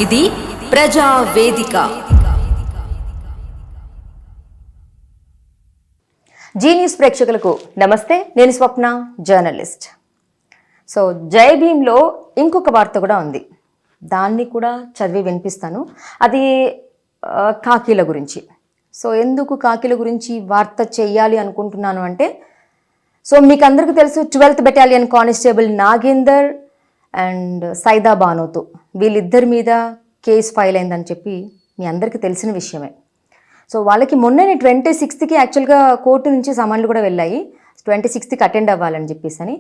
ఇది ప్రజా వేదిక. జీ న్యూస్ ప్రేక్షకులకు నమస్తే. నేను స్వప్న, జర్నలిస్ట్. సో జై భీమ్లో ఇంకొక వార్త కూడా ఉంది, దాన్ని కూడా చదివి వినిపిస్తాను. అది కాకీల గురించి. సో ఎందుకు కాకీల గురించి వార్త చేయాలి అనుకుంటున్నాను అంటే, సో మీకు అందరికీ తెలుసు 12th battalion constable Nagender and Saida బానోతో వీళ్ళిద్దరి మీద కేసు ఫైల్ అయిందని చెప్పి మీ అందరికీ తెలిసిన విషయమే. సో వాళ్ళకి మొన్ననే 26th యాక్చువల్గా కోర్టు నుంచి సమన్లు కూడా వెళ్ళాయి, 26th అటెండ్ అవ్వాలని చెప్పేసి.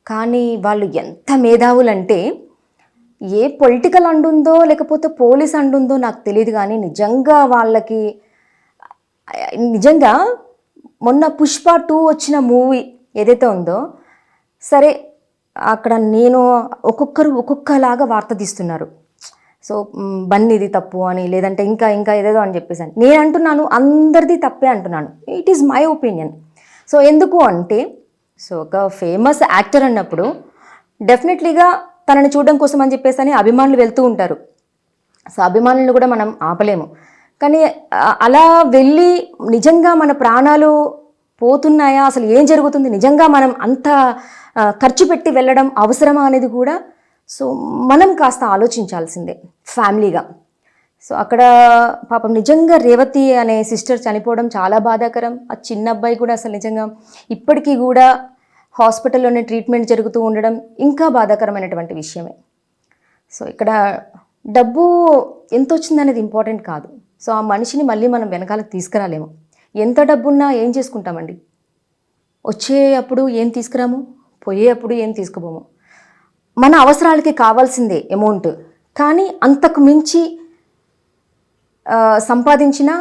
కానీ వాళ్ళు ఎంత మేధావులంటే, ఏ పొలిటికల్ అండుందో లేకపోతే పోలీస్ అండుందో నాకు తెలియదు, కానీ నిజంగా మొన్న పుష్ప 2 వచ్చిన మూవీ ఏదైతే ఉందో, సరే అక్కడ నేను ఒక్కొక్కలాగా వార్త తీస్తున్నారు. సో బన్నీది తప్పు అని, లేదంటే ఇంకా ఇంకా ఏదేదో అని చెప్పేసి నేను అంటున్నాను, అందరిది తప్పే అంటున్నాను. It is my opinion. So ఎందుకు అంటే, సో ఒక ఫేమస్ యాక్టర్ అన్నప్పుడు డెఫినెట్లీగా తనని చూడడం కోసం అని చెప్పేసి అభిమానులు వెళ్తూ ఉంటారు. సో అభిమానులను కూడా మనం ఆపలేము. కానీ అలా వెళ్ళి నిజంగా మన ప్రాణాలు పోతున్నాయా, అసలు ఏం జరుగుతుంది, నిజంగా మనం అంత ఖర్చు పెట్టి వెళ్ళడం అవసరమా అనేది కూడా సో మనం కాస్త ఆలోచించాల్సిందే ఫ్యామిలీగా. సో అక్కడ పాపం నిజంగా రేవతి అనే సిస్టర్ చనిపోవడం చాలా బాధాకరం. ఆ చిన్న అబ్బాయి కూడా అసలు నిజంగా ఇప్పటికీ కూడా హాస్పిటల్లోనే ట్రీట్మెంట్ జరుగుతూ ఉండడం ఇంకా బాధాకరమైనటువంటి విషయమే. సో ఇక్కడ డబ్బు ఎంత వచ్చిందనేది ఇంపార్టెంట్ కాదు. సో ఆ మనిషిని మళ్ళీ మనం వెనకాలకు తీసుకురాలేము. ఎంత డబ్బున్నా ఏం చేసుకుంటామండి? వచ్చేటప్పుడు ఏం తీసుకురాము, పోయేటప్పుడు ఏం తీసుకుపోము. మన అవసరాలకి కావాల్సిందే అమౌంట్, కానీ అంతకు మించి సంపాదించినా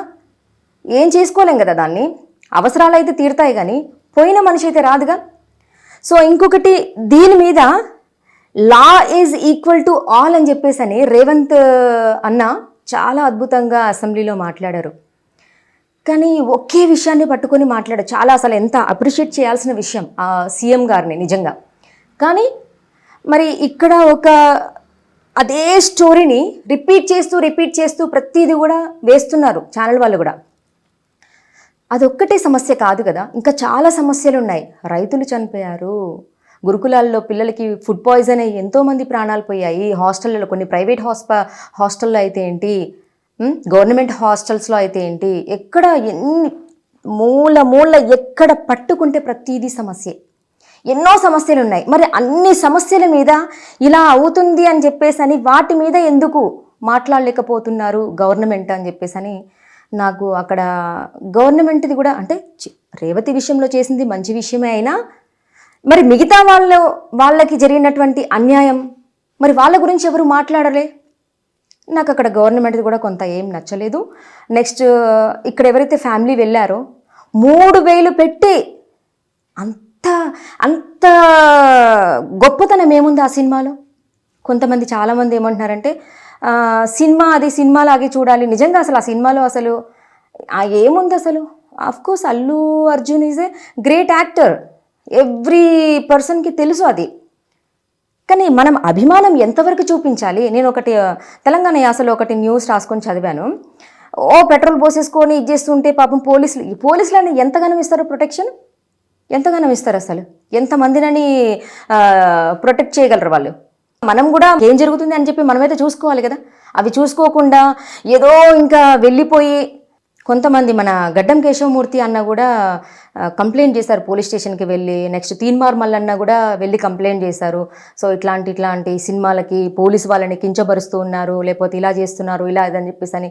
ఏం చేసుకోలేం కదా దాన్ని. అవసరాలు అయితే తీరుతాయి, కానీ పోయిన మనిషి అయితే రాదుగా. సో ఇంకొకటి, దీని మీద law is equal to all అని చెప్పేసి రేవంత్ అన్న చాలా అద్భుతంగా అసెంబ్లీలో మాట్లాడారు. కానీ ఒకే విషయాన్ని పట్టుకొని మాట్లాడారు. చాలా అసలు ఎంత అప్రిషియేట్ చేయాల్సిన విషయం ఆ సీఎం గారిని నిజంగా. కానీ మరి ఇక్కడ అదే స్టోరీని రిపీట్ చేస్తూ ప్రతిదీ కూడా వేస్తున్నారు ఛానల్ వాళ్ళు కూడా. అదొక్కటే సమస్య కాదు కదా, ఇంకా చాలా సమస్యలు ఉన్నాయి. రైతులు చనిపోయారు, గురుకులాల్లో పిల్లలకి ఫుడ్ పాయిజన్ అయ్యి ఎంతోమంది ప్రాణాలు పోయాయి. హాస్టల్లో, కొన్ని ప్రైవేట్ హాస్టల్లో అయితే ఏంటి, గవర్నమెంట్ హాస్టల్స్లో అయితే ఏంటి, ఎక్కడ ఎన్ని మూల ఎక్కడ పట్టుకుంటే ప్రతిదీ సమస్య. ఎన్నో సమస్యలు ఉన్నాయి. మరి అన్ని సమస్యల మీద ఇలా అవుతుంది అని చెప్పేసి వాటి మీద ఎందుకు మాట్లాడలేకపోతున్నారు గవర్నమెంట్ అని చెప్పేసి నాకు అక్కడ గవర్నమెంట్ది కూడా, అంటే రేవతి విషయంలో చేసింది మంచి విషయమే అయినా, మరి మిగతా వాళ్ళకి జరిగినటువంటి అన్యాయం, మరి వాళ్ళ గురించి ఎవరు మాట్లాడలే. నాకు అక్కడ గవర్నమెంట్ది కూడా కొంత ఏం నచ్చలేదు. నెక్స్ట్ ఇక్కడ ఎవరైతే ఫ్యామిలీ వెళ్ళారో 3,000 పెట్టి అంత గొప్పతనం ఏముంది ఆ సినిమాలో? కొంతమంది చాలామంది ఏమంటున్నారంటే సినిమాలాగే చూడాలి. నిజంగా అసలు ఆ సినిమాలో అసలు ఏముంది అసలు? Of course Allu Arjun is a great actor, every పర్సన్కి తెలుసు అది. కానీ మనం అభిమానం ఎంతవరకు చూపించాలి? నేను తెలంగాణ యాసలో ఒకటి న్యూస్ రాసుకొని చదివాను. పెట్రోల్ పోసేసుకొని ఇది చేస్తుంటే పాపం పోలీసులని ఎంతగానో ఇస్తారు ప్రొటెక్షన్, ఎంతగానో ఇస్తారు. అసలు ఎంతమందినని ప్రొటెక్ట్ చేయగలరు వాళ్ళు? మనం కూడా ఏం జరుగుతుంది అని చెప్పి మనమైతే చూసుకోవాలి కదా. అవి చూసుకోకుండా ఏదో ఇంకా వెళ్ళిపోయి, కొంతమంది మన గడ్డం కేశవమూర్తి అన్న కూడా కంప్లైంట్ చేశారు పోలీస్ స్టేషన్కి వెళ్ళి. నెక్స్ట్ తీన్మార్ మల్లన్న కూడా వెళ్ళి కంప్లైంట్ చేశారు. సో ఇట్లాంటి సినిమాలకి పోలీసు వాళ్ళని కించపరుస్తూ ఉన్నారు, లేకపోతే ఇలా చేస్తున్నారు, ఇలా ఇదని చెప్పేసి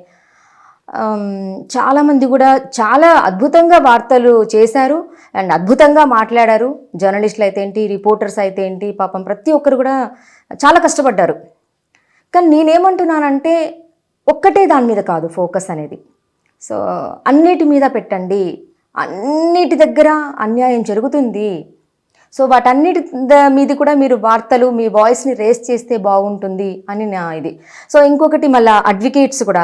చాలామంది కూడా చాలా అద్భుతంగా వార్తలు చేశారు అండ్ అద్భుతంగా మాట్లాడారు. జర్నలిస్టులు అయితే ఏంటి, రిపోర్టర్స్ అయితే ఏంటి, పాపం ప్రతి ఒక్కరు కూడా చాలా కష్టపడ్డారు. కానీ నేనేమంటున్నానంటే, ఒక్కటే దాని మీద కాదు ఫోకస్ అనేది. సో అన్నిటి మీద పెట్టండి, అన్నిటి దగ్గర అన్యాయం జరుగుతుంది. సో వాటన్నిటి మీద కూడా మీరు వార్తలు, మీ వాయిస్ని రేస్ చేస్తే బాగుంటుంది అని నా ఇది. సో ఇంకొకటి మళ్ళీ అడ్వకేట్స్ కూడా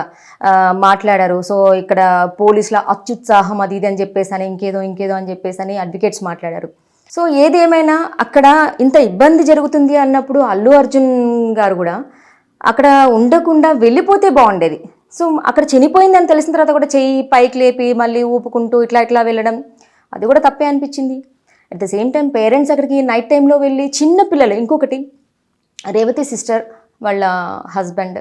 మాట్లాడారు. సో ఇక్కడ పోలీసుల అత్యుత్సాహం అది ఇది అని చెప్పేసి ఇంకేదో అని చెప్పేసి అడ్వకేట్స్ మాట్లాడారు. సో ఏదేమైనా అక్కడ ఇంత ఇబ్బంది జరుగుతుంది అన్నప్పుడు అల్లు అర్జున్ గారు కూడా అక్కడ ఉండకుండా వెళ్ళిపోతే బాగుండేది. సో అక్కడ చనిపోయిందని తెలిసిన తర్వాత కూడా చెయ్యి పైకి లేపి మళ్ళీ ఊపుకుంటూ ఇట్లా ఇట్లా వెళ్ళడం అది కూడా తప్పే అనిపించింది. At the same time parents అక్కడికి నైట్ టైంలో వెళ్ళి చిన్న పిల్లలు, ఇంకొకటి రేవతి సిస్టర్ వాళ్ళ హస్బెండ్,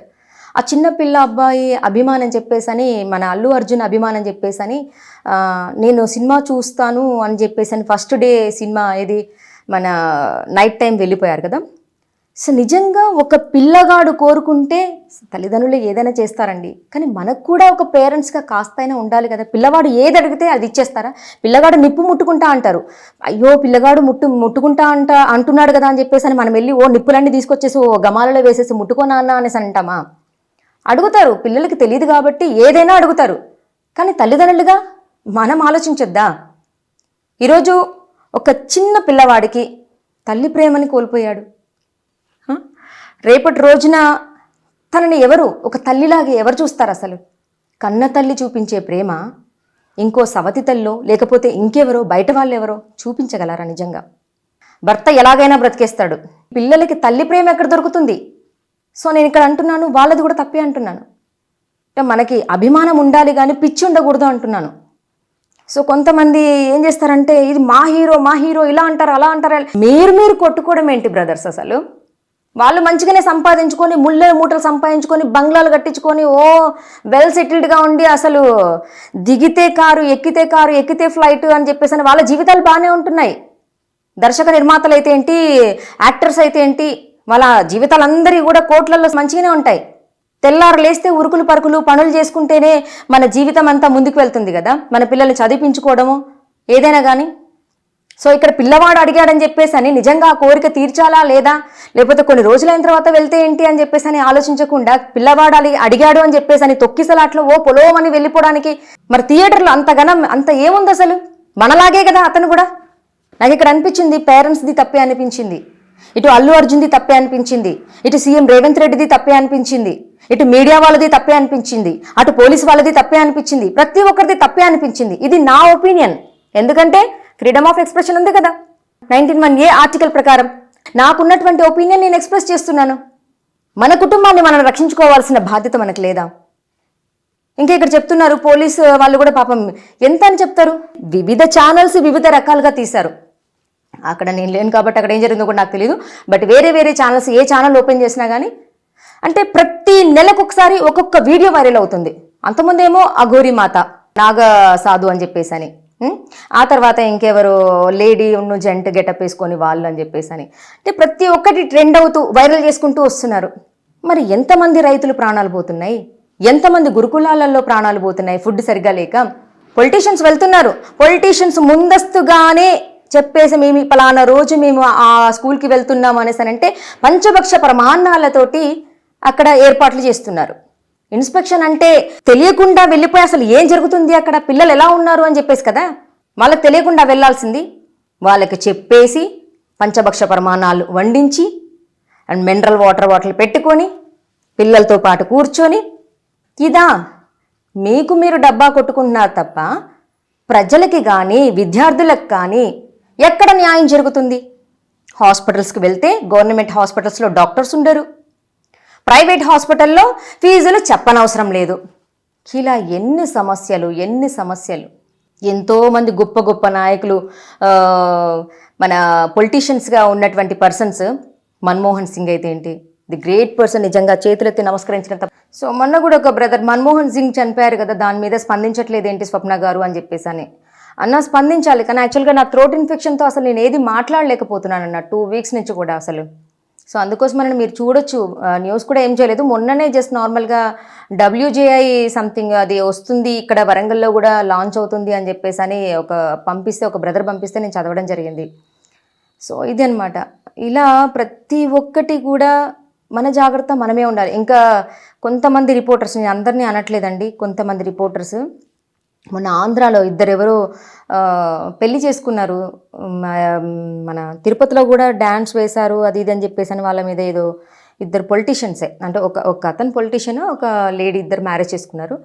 ఆ చిన్న పిల్ల అబ్బాయి అభిమానం చెప్పేసి అని, మన అల్లు అర్జున్ అభిమానం చెప్పేసి అని, నేను సినిమా చూస్తాను అని చెప్పేసి అని ఫస్ట్ డే సినిమా ఇది మన నైట్ టైం వెళ్ళిపోయారు కదా. సో నిజంగా ఒక పిల్లగాడు కోరుకుంటే తల్లిదండ్రులు ఏదైనా చేస్తారండి, కానీ మనకు కూడా ఒక పేరెంట్స్గా కాస్తైనా ఉండాలి కదా. పిల్లవాడు ఏది అడిగితే అది ఇచ్చేస్తారా? పిల్లగాడు నిప్పు ముట్టుకుంటా అంటారు, అయ్యో పిల్లగాడు ముట్టుకుంటా అంటున్నాడు కదా అని చెప్పేసి అని మనం వెళ్ళి ఓ నిప్పులన్నీ తీసుకొచ్చేసి ఓ గమాలలో వేసేసి ముట్టుకోనా అన్న అనేసి అంటామా? అడుగుతారు, పిల్లలకి తెలియదు కాబట్టి ఏదైనా అడుగుతారు, కానీ తల్లిదండ్రులుగా మనం ఆలోచించొద్దా? ఈరోజు ఒక చిన్న పిల్లవాడికి తల్లి ప్రేమని కోల్పోయాడు. రేపటి రోజున తనని ఎవరు ఒక తల్లిలాగే ఎవరు చూస్తారు? అసలు కన్న తల్లి చూపించే ప్రేమ ఇంకో సవతి తల్లో లేకపోతే ఇంకెవరో బయట వాళ్ళు ఎవరో చూపించగలరా? నిజంగా భర్త ఎలాగైనా బ్రతికేస్తాడు, పిల్లలకి తల్లి ప్రేమ ఎక్కడ దొరుకుతుంది? సో నేను ఇక్కడ అంటున్నాను, వాళ్ళది కూడా తప్పే అంటున్నాను. మనకి అభిమానం ఉండాలి కానీ పిచ్చి ఉండకూడదు అంటున్నాను. సో కొంతమంది ఏం చేస్తారంటే ఇది మా హీరో ఇలా అంటారు అలా అంటారు. మీరు కొట్టుకోవడం ఏంటి బ్రదర్స్? అసలు వాళ్ళు మంచిగానే సంపాదించుకొని మూటలు సంపాదించుకొని బంగ్లాలు కట్టించుకొని ఓ వెల్ సెటిల్డ్గా ఉండి అసలు దిగితే కారు ఎక్కితే ఫ్లైట్ అని చెప్పేసి వాళ్ళ జీవితాలు బాగానే ఉంటున్నాయి. దర్శక నిర్మాతలు అయితే ఏంటి, యాక్టర్స్ అయితే ఏంటి, వాళ్ళ జీవితాలందరి కూడా కోట్లలో మంచిగానే ఉంటాయి. తెల్లారు లేస్తే ఉరుకులు పరుకులు పనులు చేసుకుంటేనే మన జీవితం అంతా ముందుకు వెళ్తుంది కదా, మన పిల్లల్ని చదివించుకోవడము ఏదైనా కానీ. సో ఇక్కడ పిల్లవాడు అడిగాడని చెప్పేసి అని నిజంగా ఆ కోరిక తీర్చాలా లేదా, లేకపోతే కొన్ని రోజులైన తర్వాత వెళ్తే ఏంటి అని చెప్పేసి అని ఆలోచించకుండా పిల్లవాడు అడిగాడు అని చెప్పేసి అని తొక్కిసలాట్లో ఓ పొలోమని వెళ్ళిపోవడానికి మరి థియేటర్లో అంత ఏముంది అసలు? మనలాగే కదా అతను కూడా. నాకు ఇక్కడ అనిపించింది పేరెంట్స్ది తప్పే అనిపించింది, ఇటు అల్లు అర్జున్ది తప్పే అనిపించింది, ఇటు సీఎం రేవంత్ రెడ్డిది తప్పే అనిపించింది, ఇటు మీడియా వాళ్ళది తప్పే అనిపించింది, అటు పోలీస్ వాళ్ళది తప్పే అనిపించింది, ప్రతి ఒక్కరిది తప్పే అనిపించింది. ఇది నా ఒపీనియన్. ఎందుకంటే ఫ్రీడమ్ ఆఫ్ ఎక్స్ప్రెషన్ ఉంది కదా 19(1)A ఆర్టికల్ ప్రకారం. నాకున్నటువంటి ఒపీనియన్ నేను ఎక్స్ప్రెస్ చేస్తున్నాను. మన కుటుంబాన్ని మనం రక్షించుకోవాల్సిన బాధ్యత మనకు లేదా? ఇంకా ఇక్కడ చెప్తున్నారు పోలీసు వాళ్ళు కూడా పాపం ఎంత అని చెప్తారు, వివిధ ఛానల్స్ వివిధ రకాలుగా తీశారు. అక్కడ నేను లేను కాబట్టి అక్కడ ఏం జరిగిందో కూడా నాకు తెలియదు. బట్ వేరే ఛానల్స్ ఏ ఛానల్ ఓపెన్ చేసినా కానీ అంటే ప్రతి నెలకు ఒకసారి ఒక్కొక్క వీడియో వైరల్ అవుతుంది. అంతకుముందేమో అఘోరి మాత నాగ సాధు అని చెప్పేసి అని, ఆ తర్వాత ఇంకెవరు లేడీ జెంట్ గెటప్ వేసుకొని వాళ్ళు అని చెప్పేసి అని, అంటే ప్రతి ఒక్కటి ట్రెండ్ అవుతూ వైరల్ చేసుకుంటూ వస్తున్నారు. మరి ఎంతమంది రైతులు ప్రాణాలు పోతున్నాయి, ఎంతమంది గురుకులాలలో ప్రాణాలు పోతున్నాయి ఫుడ్ సరిగ్గా లేక. పొలిటీషియన్స్ వెళ్తున్నారు, పొలిటీషియన్స్ ముందస్తుగానే చెప్పేసి మేము పలానా రోజు మేము ఆ స్కూల్కి వెళ్తున్నాము అనేసి అంటే పంచభక్ష ప్రమాణాలతోటి అక్కడ ఏర్పాట్లు చేస్తున్నారు. ఇన్స్పెక్షన్ అంటే తెలియకుండా వెళ్ళిపోయి అసలు ఏం జరుగుతుంది అక్కడ, పిల్లలు ఎలా ఉన్నారు అని చెప్పేసి కదా వాళ్ళకి తెలియకుండా వెళ్ళాల్సింది. వాళ్ళకి చెప్పేసి పంచభక్ష ప్రమాణాలు వండించి అండ్ మినరల్ వాటర్ పెట్టుకొని పిల్లలతో పాటు కూర్చొని ఇదా మీకు మీరు డబ్బా కొట్టుకుంటున్నారు తప్ప ప్రజలకి కానీ విద్యార్థులకు కానీ ఎక్కడ న్యాయం జరుగుతుంది? హాస్పిటల్స్కి వెళ్తే గవర్నమెంట్ హాస్పిటల్స్లో డాక్టర్స్ ఉండరు, ప్రైవేట్ హాస్పిటల్లో ఫీజులు చెప్పనవసరం లేదు. ఇలా ఎన్ని సమస్యలు. ఎంతోమంది గొప్ప నాయకులు మన పొలిటీషియన్స్గా ఉన్నటువంటి పర్సన్స్, మన్మోహన్ సింగ్ అయితే ఏంటి ది గ్రేట్ పర్సన్, నిజంగా చేతులెత్తి నమస్కరించినంత. సో మొన్న కూడా ఒక బ్రదర్ మన్మోహన్ సింగ్ చనిపోయారు కదా, దాని మీద స్పందించట్లేదు ఏంటి స్వప్న గారు అని చెప్పేసి అని అన్న స్పందించాలి. కానీ యాక్చువల్గా నా థ్రోట్ ఇన్ఫెక్షన్తో అసలు నేను ఏది మాట్లాడలేకపోతున్నాను అన్న 2 వీక్స్ నుంచి కూడా అసలు. సో అందుకోసమని మీరు చూడొచ్చు న్యూస్ కూడా ఏం చేయలేదు. మొన్ననే జస్ట్ నార్మల్గా WJI సంథింగ్ అది వస్తుంది ఇక్కడ వరంగల్లో కూడా లాంచ్ అవుతుంది అని చెప్పేసి అని ఒక బ్రదర్ పంపిస్తే నేను చదవడం జరిగింది. సో ఇది అనమాట. ఇలా ప్రతి ఒక్కటి కూడా మన జాగ్రత్త మనమే ఉండాలి. ఇంకా కొంతమంది రిపోర్టర్స్, నేను అందరినీ అనట్లేదండి, కొంతమంది రిపోర్టర్స్ మొన్న ఆంధ్రాలో ఇద్దరెవరో పెళ్లి చేసుకున్నారు, మన తిరుపతిలో కూడా డ్యాన్స్ వేశారు అది ఇది అని చెప్పేసి అని వాళ్ళ మీద ఏదో ఇద్దరు పొలిటీషియన్సే, అంటే ఒక అతను పొలిటీషియన్, ఒక లేడీ, ఇద్దరు మ్యారేజ్ చేసుకున్నారు.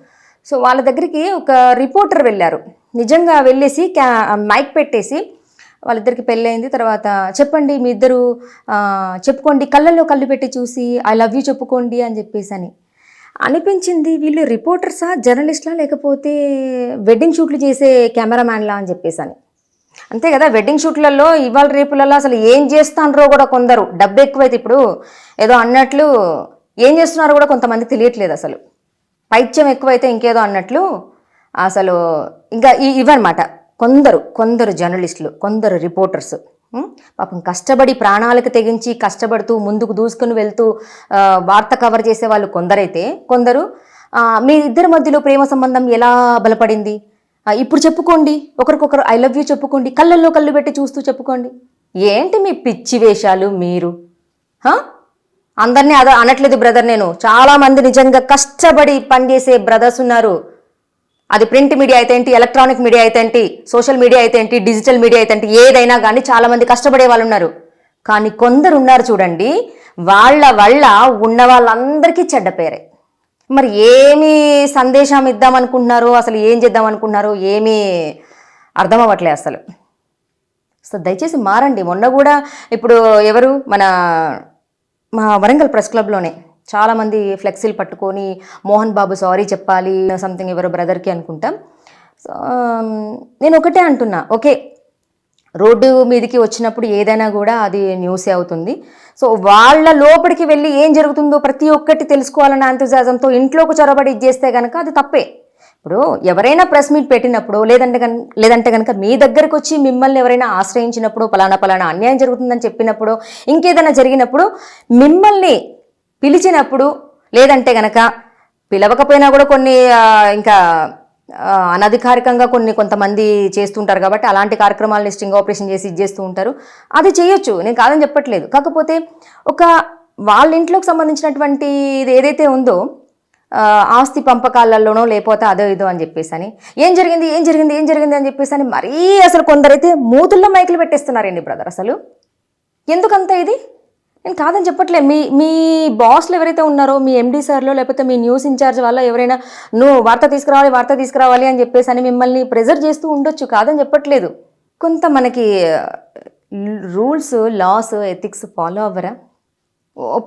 సో వాళ్ళ దగ్గరికి ఒక రిపోర్టర్ వెళ్ళారు. నిజంగా వెళ్ళేసి మైక్ పెట్టేసి వాళ్ళిద్దరికి పెళ్ళయింది. తర్వాత చెప్పండి మీ ఇద్దరు చెప్పుకోండి, కళ్ళల్లో కళ్ళు పెట్టి చూసి ఐ లవ్ యూ చెప్పుకోండి అని చెప్పేసి అని అనిపించింది. వీళ్ళు రిపోర్టర్సా, జర్నలిస్ట్లా, లేకపోతే వెడ్డింగ్ షూట్లు చేసే కెమెరామ్యాన్లా అని చెప్పేసి అని. అంతే కదా, వెడ్డింగ్ షూట్లలో ఇవాళ రేపులలో అసలు ఏం చేస్తాండ్రో కూడా కొందరు, డబ్బు ఎక్కువైతే ఇప్పుడు ఏదో అన్నట్లు ఏం చేస్తున్నారో కూడా కొంతమంది తెలియట్లేదు. అసలు పైత్యం ఎక్కువైతే ఇంకేదో అన్నట్లు అసలు ఇంకా ఇవన్నమాట. కొందరు జర్నలిస్టులు, కొందరు రిపోర్టర్స్ పాపం కష్టపడి ప్రాణాలకు తెగించి కష్టపడుతూ ముందుకు దూసుకుని వెళ్తూ వార్త కవర్ చేసే వాళ్ళు కొందరైతే, కొందరు మీ ఇద్దరి మధ్యలో ప్రేమ సంబంధం ఎలా బలపడింది, ఇప్పుడు చెప్పుకోండి, ఒకరికొకరు ఐ లవ్ యూ చెప్పుకోండి, కళ్ళల్లో కళ్ళు పెట్టి చూస్తూ చెప్పుకోండి. ఏంటి మీ పిచ్చి వేషాలు మీరు? అందరినీ అదో అనట్లేదు బ్రదర్, నేను చాలామంది నిజంగా కష్టపడి పనిచేసే బ్రదర్స్ ఉన్నారు. అది ప్రింట్ మీడియా అయితే ఏంటి, ఎలక్ట్రానిక్ మీడియా అయితే ఏంటి, సోషల్ మీడియా అయితే ఏంటి, డిజిటల్ మీడియా అయితే ఏంటి, ఏదైనా కానీ చాలామంది కష్టపడే వాళ్ళు ఉన్నారు. కానీ కొందరు ఉన్నారు చూడండి, వాళ్ళ వల్ల ఉన్న వాళ్ళందరికీ చెడ్డ పేరే. మరి ఏమి సందేశం ఇద్దామనుకుంటున్నారో, అసలు ఏం చేద్దాం అనుకుంటున్నారో ఏమీ అర్థం అవ్వట్లే అసలు. దయచేసి మారండి. మొన్న కూడా ఇప్పుడు ఎవరు మా వరంగల్ ప్రెస్ క్లబ్లోనే చాలామంది ఫ్లెక్సీలు పట్టుకొని మోహన్ బాబు సారీ చెప్పాలి సంథింగ్ ఎవరో బ్రదర్కి అనుకుంటాం. సో నేను ఒకటే అంటున్నా, ఓకే రోడ్డు మీదకి వచ్చినప్పుడు ఏదైనా కూడా అది న్యూసే అవుతుంది. సో వాళ్ళ లోపలికి వెళ్ళి ఏం జరుగుతుందో ప్రతి ఒక్కటి తెలుసుకోవాలన్న ఎంతజాజంతో ఇంట్లోకి చొరబడి ఇచ్చేస్తే కనుక అది తప్పే. ఇప్పుడు ఎవరైనా ప్రెస్ మీట్ పెట్టినప్పుడు లేదంటే కనుక మీ దగ్గరకు వచ్చి మిమ్మల్ని ఎవరైనా ఆశ్రయించినప్పుడు పలానా అన్యాయం జరుగుతుందని చెప్పినప్పుడు, ఇంకేదైనా జరిగినప్పుడు మిమ్మల్ని పిలిచినప్పుడు, లేదంటే కనుక పిలవకపోయినా కూడా కొన్ని ఇంకా అనధికారికంగా కొంతమంది చేస్తుంటారు కాబట్టి అలాంటి కార్యక్రమాలని స్టింగ్ ఆపరేషన్ చేసి చేస్తూ ఉంటారు. అది చేయొచ్చు, నేను కాదని చెప్పట్లేదు. కాకపోతే ఒక వాళ్ళ ఇంట్లోకి సంబంధించినటువంటి ఇది ఏదైతే ఉందో ఆస్తి పంపకాలలోనో లేకపోతే అదో ఇదో అని చెప్పేసి అని ఏం జరిగింది అని చెప్పేసి అని మరీ అసలు కొందరైతే మూతుల్లో మైకులు పెట్టేస్తున్నారండి బ్రదర్. అసలు ఎందుకంత ఇది? నేను కాదని చెప్పట్లేదు. మీ బాస్లు ఎవరైతే ఉన్నారో, మీ ఎండీ సార్లో లేకపోతే మీ న్యూస్ ఇన్ఛార్జ్ వల్ల ఎవరైనా నువ్వు వార్త తీసుకురావాలి అని చెప్పేసి అని మిమ్మల్ని ప్రెజర్ చేస్తూ ఉండొచ్చు, కాదని చెప్పట్లేదు. కొంత మనకి రూల్స్, లాస్, ఎథిక్స్ ఫాలో అవ్వరా?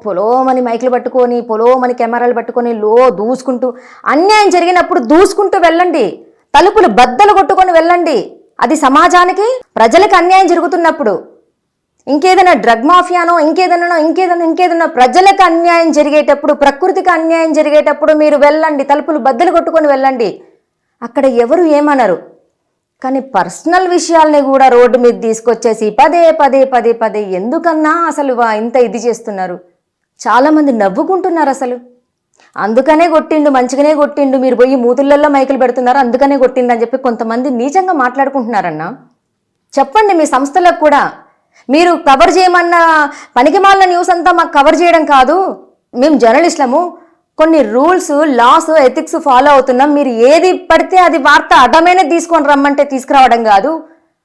పొలోమని మైకులు పట్టుకొని, పొలోమని కెమెరాలు పట్టుకొని దూసుకుంటూ, అన్యాయం జరిగినప్పుడు దూసుకుంటూ వెళ్ళండి, తలుపులు బద్దలు కొట్టుకొని వెళ్ళండి. అది సమాజానికి, ప్రజలకు అన్యాయం జరుగుతున్నప్పుడు, ఇంకేదైనా డ్రగ్ మాఫియానో ఇంకేదైనా ప్రజలకు అన్యాయం జరిగేటప్పుడు, ప్రకృతికి అన్యాయం జరిగేటప్పుడు మీరు వెళ్ళండి, తలుపులు బద్దలు కొట్టుకొని వెళ్ళండి. అక్కడ ఎవరు ఏమన్నారు. కానీ పర్సనల్ విషయాల్ని కూడా రోడ్డు మీద తీసుకొచ్చేసి పదే ఎందుకన్నా అసలు ఇంత ఇది చేస్తున్నారు. చాలామంది నవ్వుకుంటున్నారు అసలు. అందుకనే కొట్టిండు, మంచిగానే కొట్టిండు, మీరు పోయి మూతులల్లో మైకులు పెడుతున్నారు అందుకనే కొట్టిండు అని చెప్పి కొంతమంది నీచంగా మాట్లాడుకుంటున్నారన్న. చెప్పండి మీ సంస్థలకు కూడా, మీరు కవర్ చేయమన్న పనికిమాలిన న్యూస్ అంతా మాకు కవర్ చేయడం కాదు, మేము జర్నలిస్టులము, కొన్ని రూల్స్, లాస్, ఎథిక్స్ ఫాలో అవుతున్నాం. మీరు ఏది పడితే అది వార్త అడ్డమైన తీసుకొని రమ్మంటే తీసుకురావడం కాదు.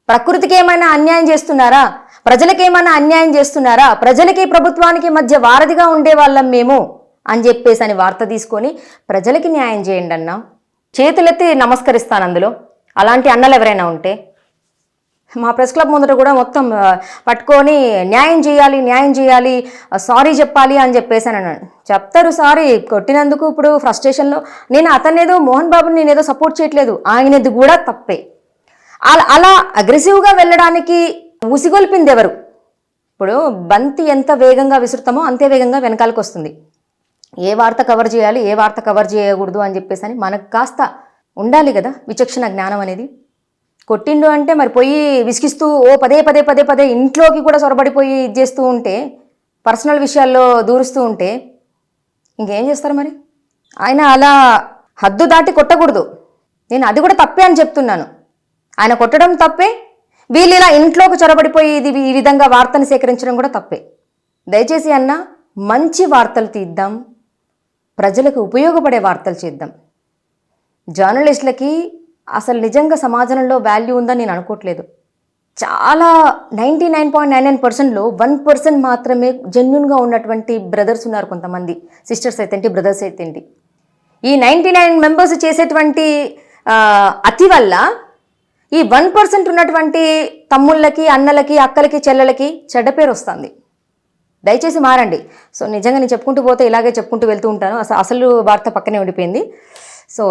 ప్రకృతికి ఏమైనా అన్యాయం చేస్తున్నారా, ప్రజలకి ఏమైనా అన్యాయం చేస్తున్నారా, ప్రజలకి ప్రభుత్వానికి మధ్య వారధిగా ఉండే వాళ్ళం మేము అని చెప్పేసి అని వార్త తీసుకొని ప్రజలకి న్యాయం చేయండి అన్న. చేతులెత్తి నమస్కరిస్తాను అందులో, అలాంటి అన్నలు ఎవరైనా ఉంటే. మా ప్రెస్ క్లబ్ ముందర కూడా మొత్తం పట్టుకొని న్యాయం చేయాలి, సారీ చెప్పాలి అని చెప్పేసి అని అన్నాడు. చెప్తారు సారీ కొట్టినందుకు. ఇప్పుడు ఫ్రస్ట్రేషన్లో నేను అతనేదో మోహన్ బాబుని నేనేదో సపోర్ట్ చేయట్లేదు, ఆయనది కూడా తప్పే. అలా అగ్రెసివ్గా వెళ్ళడానికి ఉసిగొల్పింది ఎవరు? ఇప్పుడు బంతి ఎంత వేగంగా విసురుతామో అంతే వేగంగా వెనకాలకు వస్తుంది. ఏ వార్త కవర్ చేయాలి, ఏ వార్త కవర్ చేయకూడదు అని చెప్పేసి అని మనకు కాస్త ఉండాలి కదా విచక్షణ జ్ఞానం అనేది. కొట్టిండు అంటే మరి పోయి విసిగిస్తూ పదే ఇంట్లోకి కూడా సొరబడిపోయి ఇది చేస్తూ ఉంటే, పర్సనల్ విషయాల్లో దూరుస్తూ ఉంటే ఇంకేం చేస్తారు మరి? ఆయన అలా హద్దు దాటి కొట్టకూడదు. నేను అది కూడా తప్పే అని చెప్తున్నాను. ఆయన కొట్టడం తప్పే, వీళ్ళు ఇలా ఇంట్లోకి చొరబడిపోయి ఈ విధంగా వార్తను సేకరించడం కూడా తప్పే. దయచేసి అన్న మంచి వార్తలు తీద్దాం, ప్రజలకు ఉపయోగపడే వార్తలు చేద్దాం. జర్నలిస్టులకి అసలు నిజంగా సమాజంలో వాల్యూ ఉందని నేను అనుకోవట్లేదు. చాలా 99.99%లో 1% మాత్రమే జెన్యున్గా ఉన్నటువంటి బ్రదర్స్ ఉన్నారు, కొంతమంది సిస్టర్స్ అయితే ఏంటి, బ్రదర్స్ అయితే ఏంటి. ఈ 99 మెంబర్స్ చేసేటువంటి అతి వల్ల ఈ 1% ఉన్నటువంటి తమ్ముళ్ళకి, అన్నలకి, అక్కలకి, చెల్లెలకి చెడ్డ పేరు వస్తుంది. దయచేసి మారండి. సో నిజంగా నేను చెప్పుకుంటూ పోతే ఇలాగే చెప్పుకుంటూ వెళ్తూ ఉంటాను. అసలు వార్త పక్కనే ఉండిపోయింది. సో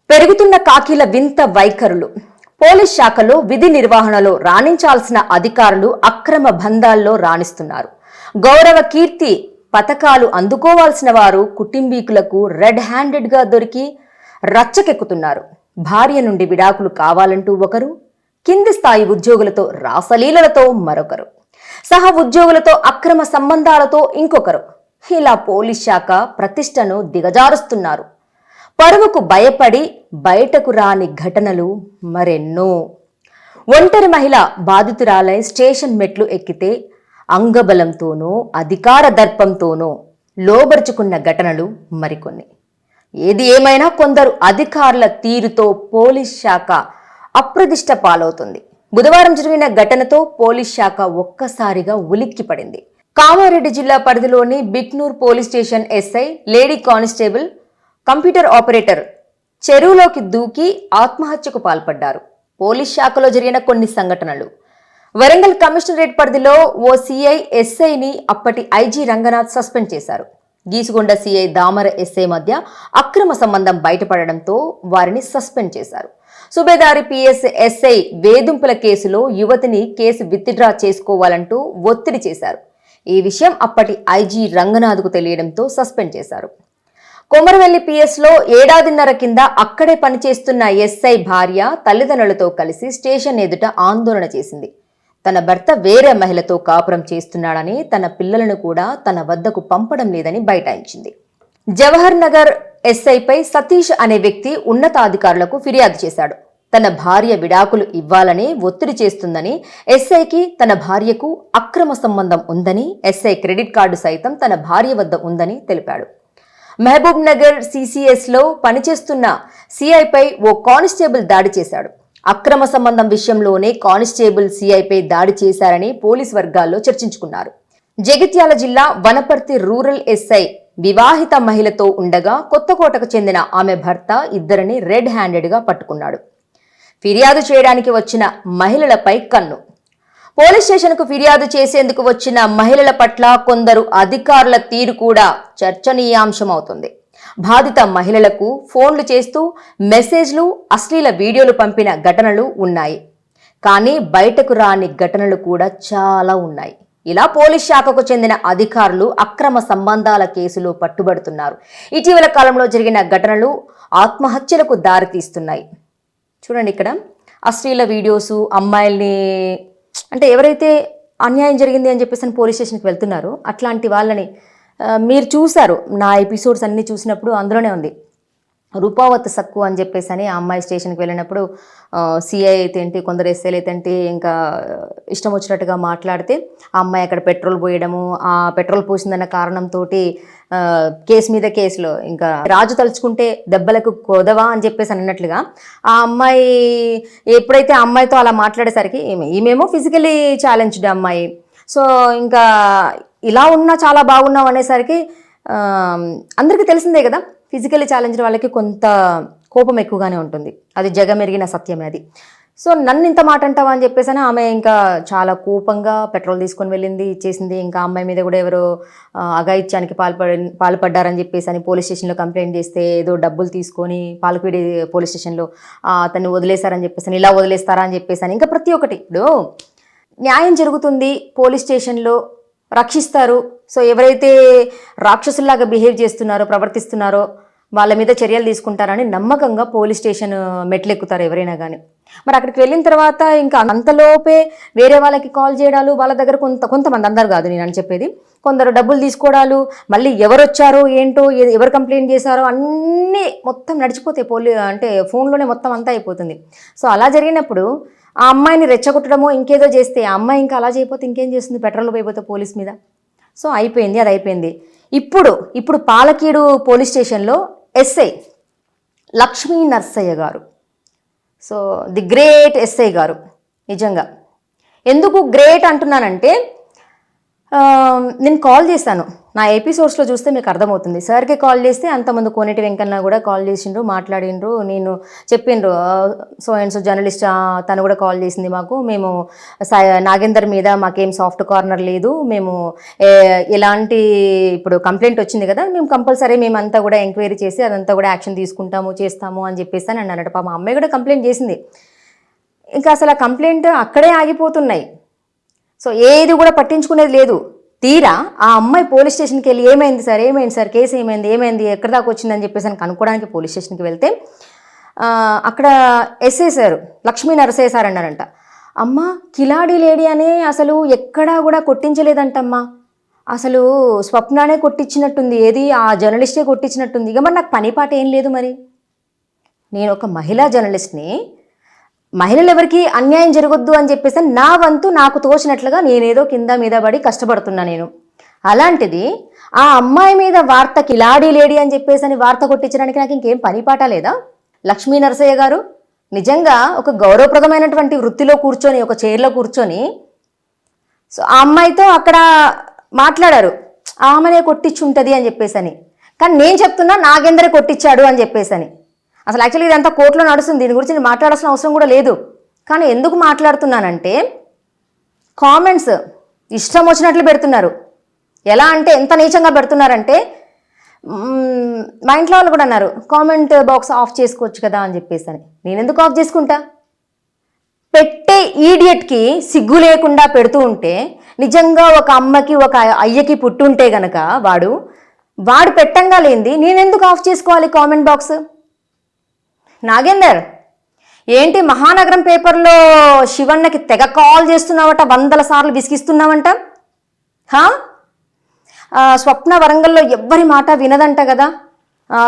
పెరుగుతున్న కాకీల వింత వైఖరులు. పోలీస్ శాఖలో విధి నిర్వహణలో రాణించాల్సిన అధికారులు అక్రమ బంధాల్లో రాణిస్తున్నారు. గౌరవ కీర్తి పథకాలు అందుకోవాల్సిన వారు కుటుంబీకులకు రెడ్ హ్యాండెడ్గా దొరికి రచ్చకెక్కుతున్నారు. భార్య నుండి విడాకులు కావాలంటూ ఒకరు, కింది స్థాయి ఉద్యోగులతో రాసలీలలతో మరొకరు, సహ ఉద్యోగులతో అక్రమ సంబంధాలతో ఇంకొకరు, ఇలా పోలీస్ శాఖ ప్రతిష్టను దిగజారుస్తున్నారు. పరువుకు భయపడి బయటకు రాని ఘటనలు మరెన్నో. ఒంటరి మహిళ బాధితురాలై స్టేషన్ మెట్లు ఎక్కితే అంగబలంతోనో అధికార దర్పంతోనో లోబరుచుకున్న ఘటనలు మరికొన్ని. ఏది ఏమైనా కొందరు అధికారుల తీరుతో పోలీస్ శాఖ అప్రదిష్ట పాలవుతుంది. బుధవారం జరిగిన ఘటనతో పోలీస్ శాఖ ఒక్కసారిగా ఉలిక్కిపడింది. కామారెడ్డి జిల్లా పరిధిలోని Bhiknoor police station SI, lady constable, computer operator చెరువులోకి దూకి ఆత్మహత్యకు పాల్పడ్డారు. పోలీస్ శాఖలో జరిగిన కొన్ని సంఘటనలు. వరంగల్ కమిషనరేట్ పరిధిలో ఓ సిఐ, ఎస్ఐని అప్పటి ఐజీ రంగనాథ్ సస్పెండ్ చేశారు. గీసుగొండ సిఐ, దామర ఎస్ఐ మధ్య అక్రమ సంబంధం బయటపడడంతో వారిని సస్పెండ్ చేశారు. సుబేదారి పిఎస్ ఎస్ఐ వేధింపుల కేసులో యువతిని కేసు విత్డ్రా చేసుకోవాలంటూ ఒత్తిడి చేశారు. ఈ విషయం అప్పటి ఐజీ రంగనాథ్కు తెలియడంతో సస్పెండ్ చేశారు. కొమరవెల్లి పిఎస్లో ఏడాదిన్నర కింద అక్కడే పనిచేస్తున్న ఎస్ఐ భార్య తల్లిదండ్రులతో కలిసి స్టేషన్ ఎదుట ఆందోళన చేసింది. తన భర్త వేరే మహిళతో కాపురం చేస్తున్నాడని, తన పిల్లలను కూడా తన వద్దకు పంపడం లేదని బైఠాయించింది. జవహర్ నగర్ ఎస్ఐపై సతీష్ అనే వ్యక్తి ఉన్నతాధికారులకు ఫిర్యాదు చేశాడు. తన భార్య విడాకులు ఇవ్వాలని ఒత్తిడి చేస్తుందని, ఎస్ఐకి తన భార్యకు అక్రమ సంబంధం ఉందని, ఎస్ఐ క్రెడిట్ కార్డు సైతం తన భార్య వద్ద ఉందని తెలిపాడు. మహబూబ్ నగర్ సిసిఎస్లో పనిచేస్తున్న సిఐపై ఓ కానిస్టేబుల్ దాడి చేశాడు. అక్రమ సంబంధం విషయంలోనే కానిస్టేబుల్ సిఐపై దాడి చేశారని పోలీస్ వర్గాల్లో చర్చించుకున్నారు. జగిత్యాల జిల్లా వనపర్తి రూరల్ ఎస్ఐ వివాహిత మహిళతో ఉండగా కొత్తకోటకు చెందిన ఆమె భర్త ఇద్దరిని రెడ్ హ్యాండెడ్గా పట్టుకున్నాడు. ఫిర్యాదు చేయడానికి వచ్చిన మహిళలపై కన్ను. పోలీస్ స్టేషన్కు ఫిర్యాదు చేసేందుకు వచ్చిన మహిళల పట్ల కొందరు అధికారుల తీరు కూడా చర్చనీయాంశమవుతుంది. బాధిత మహిళలకు ఫోన్లు చేస్తూ మెసేజ్లు, అశ్లీల వీడియోలు పంపిన ఘటనలు ఉన్నాయి. కానీ బయటకు రాని ఘటనలు కూడా చాలా ఉన్నాయి. ఇలా పోలీస్ శాఖకు చెందిన అధికారులు అక్రమ సంబంధాల కేసులో పట్టుబడుతున్నారు. ఇటీవల కాలంలో జరిగిన ఘటనలు ఆత్మహత్యలకు దారితీస్తున్నాయి. చూడండి, ఇక్కడ అశ్లీల వీడియోసు, అమ్మాయిల్ని అంటే ఎవరైతే అన్యాయం జరిగింది అని చెప్పేసి పోలీస్ స్టేషన్కి వెళ్తున్నారో అట్లాంటి వాళ్ళని మీరు చూశారు. నా ఎపిసోడ్స్ అన్నీ చూసినప్పుడు అందులోనే ఉంది. రూపావత్ సక్కు అని చెప్పేసి అని ఆ అమ్మాయి స్టేషన్కి వెళ్ళినప్పుడు సిఐ అయితే ఏంటి, కొందరు ఎస్ఐలు అయితే ఏంటి, ఇంకా ఇష్టం వచ్చినట్టుగా మాట్లాడితే ఆ అమ్మాయి అక్కడ పెట్రోల్ పోయడము, ఆ పెట్రోల్ పోసిందన్న కారణంతో కేసు మీద కేసులో ఇంకా రాజు తలుచుకుంటే దెబ్బలకు కొదవా అని చెప్పేసి అన్నట్లుగా ఆ అమ్మాయి ఎప్పుడైతే ఆ అమ్మాయితో అలా మాట్లాడేసరికి ఈమెమో ఫిజికలీ ఛాలెంజ్డ్ అమ్మాయి. సో ఇంకా ఇలా ఉన్నా చాలా బాగున్నావు అనేసరికి అందరికీ తెలిసిందే కదా, ఫిజికల్లీ ఛాలెంజ్ వాళ్ళకి కొంత కోపం ఎక్కువగానే ఉంటుంది. అది జగమెరిగిన సత్యమే అది. సో నన్ను ఇంత మాట అంటావా అని చెప్పేసి ఆమె ఇంకా చాలా కోపంగా పెట్రోల్ తీసుకొని వెళ్ళింది, ఇచ్చేసింది. ఇంకా అమ్మాయి మీద కూడా ఎవరో అఘాయిత్యానికి పాల్పడ్డారని చెప్పేసి అని పోలీస్ స్టేషన్లో కంప్లైంట్ చేస్తే ఏదో డబ్బులు తీసుకొని పాలపీడి పోలీస్ స్టేషన్లో అతన్ని వదిలేశారని చెప్పేసి, ఇలా వదిలేస్తారా అని చెప్పేసి అని ఇంకా ప్రతి ఒక్కటి. ఇప్పుడు న్యాయం జరుగుతుంది, పోలీస్ స్టేషన్లో రక్షిస్తారు. సో ఎవరైతే రాక్షసుల్లాగా బిహేవ్ చేస్తున్నారో, ప్రవర్తిస్తున్నారో వాళ్ళ మీద చర్యలు తీసుకుంటారని నమ్మకంగా పోలీస్ స్టేషన్ మెట్లెక్కుతారు ఎవరైనా కానీ. మరి అక్కడికి వెళ్ళిన తర్వాత ఇంకా అంతలోపే వేరే వాళ్ళకి కాల్ చేయడాలు, వాళ్ళ దగ్గర కొంతమంది, అందరు కాదు నేను అని చెప్పేది, కొందరు డబ్బులు తీసుకోవడాలు, మళ్ళీ ఎవరు వచ్చారో ఏంటో, ఎవరు కంప్లైంట్ చేశారో అన్నీ మొత్తం నడిచిపోతాయి. అంటే ఫోన్లోనే మొత్తం అంతా అయిపోతుంది. సో అలా జరిగినప్పుడు ఆ అమ్మాయిని రెచ్చగొట్టడమో ఇంకేదో చేస్తే, ఆ అమ్మాయి ఇంకా అలా చేయకపోతే ఇంకేం చేస్తుంది, పెట్రోల్ పోయిపోతే పోలీస్ మీద. సో అయిపోయింది, అది అయిపోయింది. ఇప్పుడు పాలకీడు పోలీస్ స్టేషన్లో ఎస్ఐ లక్ష్మీ నర్సయ్య గారు, సో ది గ్రేట్ ఎస్ఐ గారు. నిజంగా ఎందుకు గ్రేట్ అంటున్నానంటే, నేను కాల్ చేశాను నా ఎపిసోడ్స్లో చూస్తే మీకు అర్థమవుతుంది. సార్కి కాల్ చేస్తే అంతకుముందు కోనేటి వెంకన్న కూడా కాల్ చేసిండ్రు, మాట్లాడిండ్రు. నేను చెప్పిండ్రు సో అండ్ సో జర్నలిస్ట్ తను కూడా కాల్ చేసింది మాకు, మేము నాగేందర్ మీద మాకేం సాఫ్ట్ కార్నర్ లేదు, మేము ఎలాంటి ఇప్పుడు కంప్లైంట్ వచ్చింది కదా, మేము కంపల్సరీ మేమంతా కూడా ఎంక్వైరీ చేసి అదంతా కూడా యాక్షన్ తీసుకుంటాము చేస్తాము అని చెప్పేసి అని అన్నారట. మా అమ్మాయి కూడా కంప్లైంట్ చేసింది. ఇంకా అసలు ఆ కంప్లైంట్ అక్కడే ఆగిపోతున్నాయి. సో ఏది కూడా పట్టించుకునేది లేదు. తీరా ఆ అమ్మాయి పోలీస్ స్టేషన్కి వెళ్ళి ఏమైంది సార్ కేసు ఏమైంది ఎక్కడి దాకా వచ్చిందని చెప్పేసి అని కనుక్కోవడానికి పోలీస్ స్టేషన్కి వెళ్తే అక్కడ SI sir Lakshmi Narasayya sir అన్నారంట, అమ్మ కిలాడి లేడీ అనే అసలు ఎక్కడా కూడా కొట్టించలేదంటమ్మా, అసలు స్వప్నానే కొట్టించినట్టుంది, ఏది ఆ జర్నలిస్టే కొట్టించినట్టుంది. ఇక మరి నాకు పనిపాట ఏం లేదు. మరి నేను ఒక మహిళా జర్నలిస్ట్ని, మహిళలు ఎవరికి అన్యాయం జరగొద్దు అని చెప్పేసి నా వంతు నాకు తోచినట్లుగా నేనేదో కింద మీద పడి కష్టపడుతున్నా నేను. అలాంటిది ఆ అమ్మాయి మీద వార్త కిలాడీ లేడీ అని చెప్పేసి అని వార్త కొట్టించడానికి నాకు ఇంకేం పనిపాట లేదా? లక్ష్మీ నరసయ్య గారు నిజంగా ఒక గౌరవప్రదమైనటువంటి వృత్తిలో కూర్చొని ఒక చైర్లో కూర్చొని సో ఆ అమ్మాయితో అక్కడ మాట్లాడారు, ఆమెనే కొట్టించుంటుంది అని చెప్పేసి అని. కానీ నేను చెప్తున్నా నాగేందరే కొట్టించాడు అని చెప్పేసి అని. అసలు యాక్చువల్లీ ఇదంతా కోర్టులో నడుస్తుంది, దీని గురించి నేను మాట్లాడాల్సిన అవసరం కూడా లేదు. కానీ ఎందుకు మాట్లాడుతున్నానంటే కామెంట్స్ ఇష్టం వచ్చినట్లు పెడుతున్నారు. ఎలా అంటే ఎంత నీచంగా పెడుతున్నారంటే మా ఇంట్లో వాళ్ళు కూడా అన్నారు కామెంట్ బాక్స్ ఆఫ్ చేసుకోవచ్చు కదా అని చెప్పేసి అని. నేను ఎందుకు ఆఫ్ చేసుకుంటా? పెట్టే ఈడియట్కి సిగ్గు లేకుండా పెడుతూ ఉంటే, నిజంగా ఒక అమ్మకి ఒక అయ్యకి పుట్టుంటే గనక వాడు పెట్టంగా లేనిది నేనెందుకు ఆఫ్ చేసుకోవాలి కామెంట్ బాక్స్? నాగేందర్ ఏంటి మహానగరం పేపర్లో శివన్నకి తెగ కాల్ చేస్తున్నావట, 100 సార్లు విసిగిస్తున్నావంట. స్వప్న వరంగల్లో ఎవ్వరి మాట వినదంట కదా,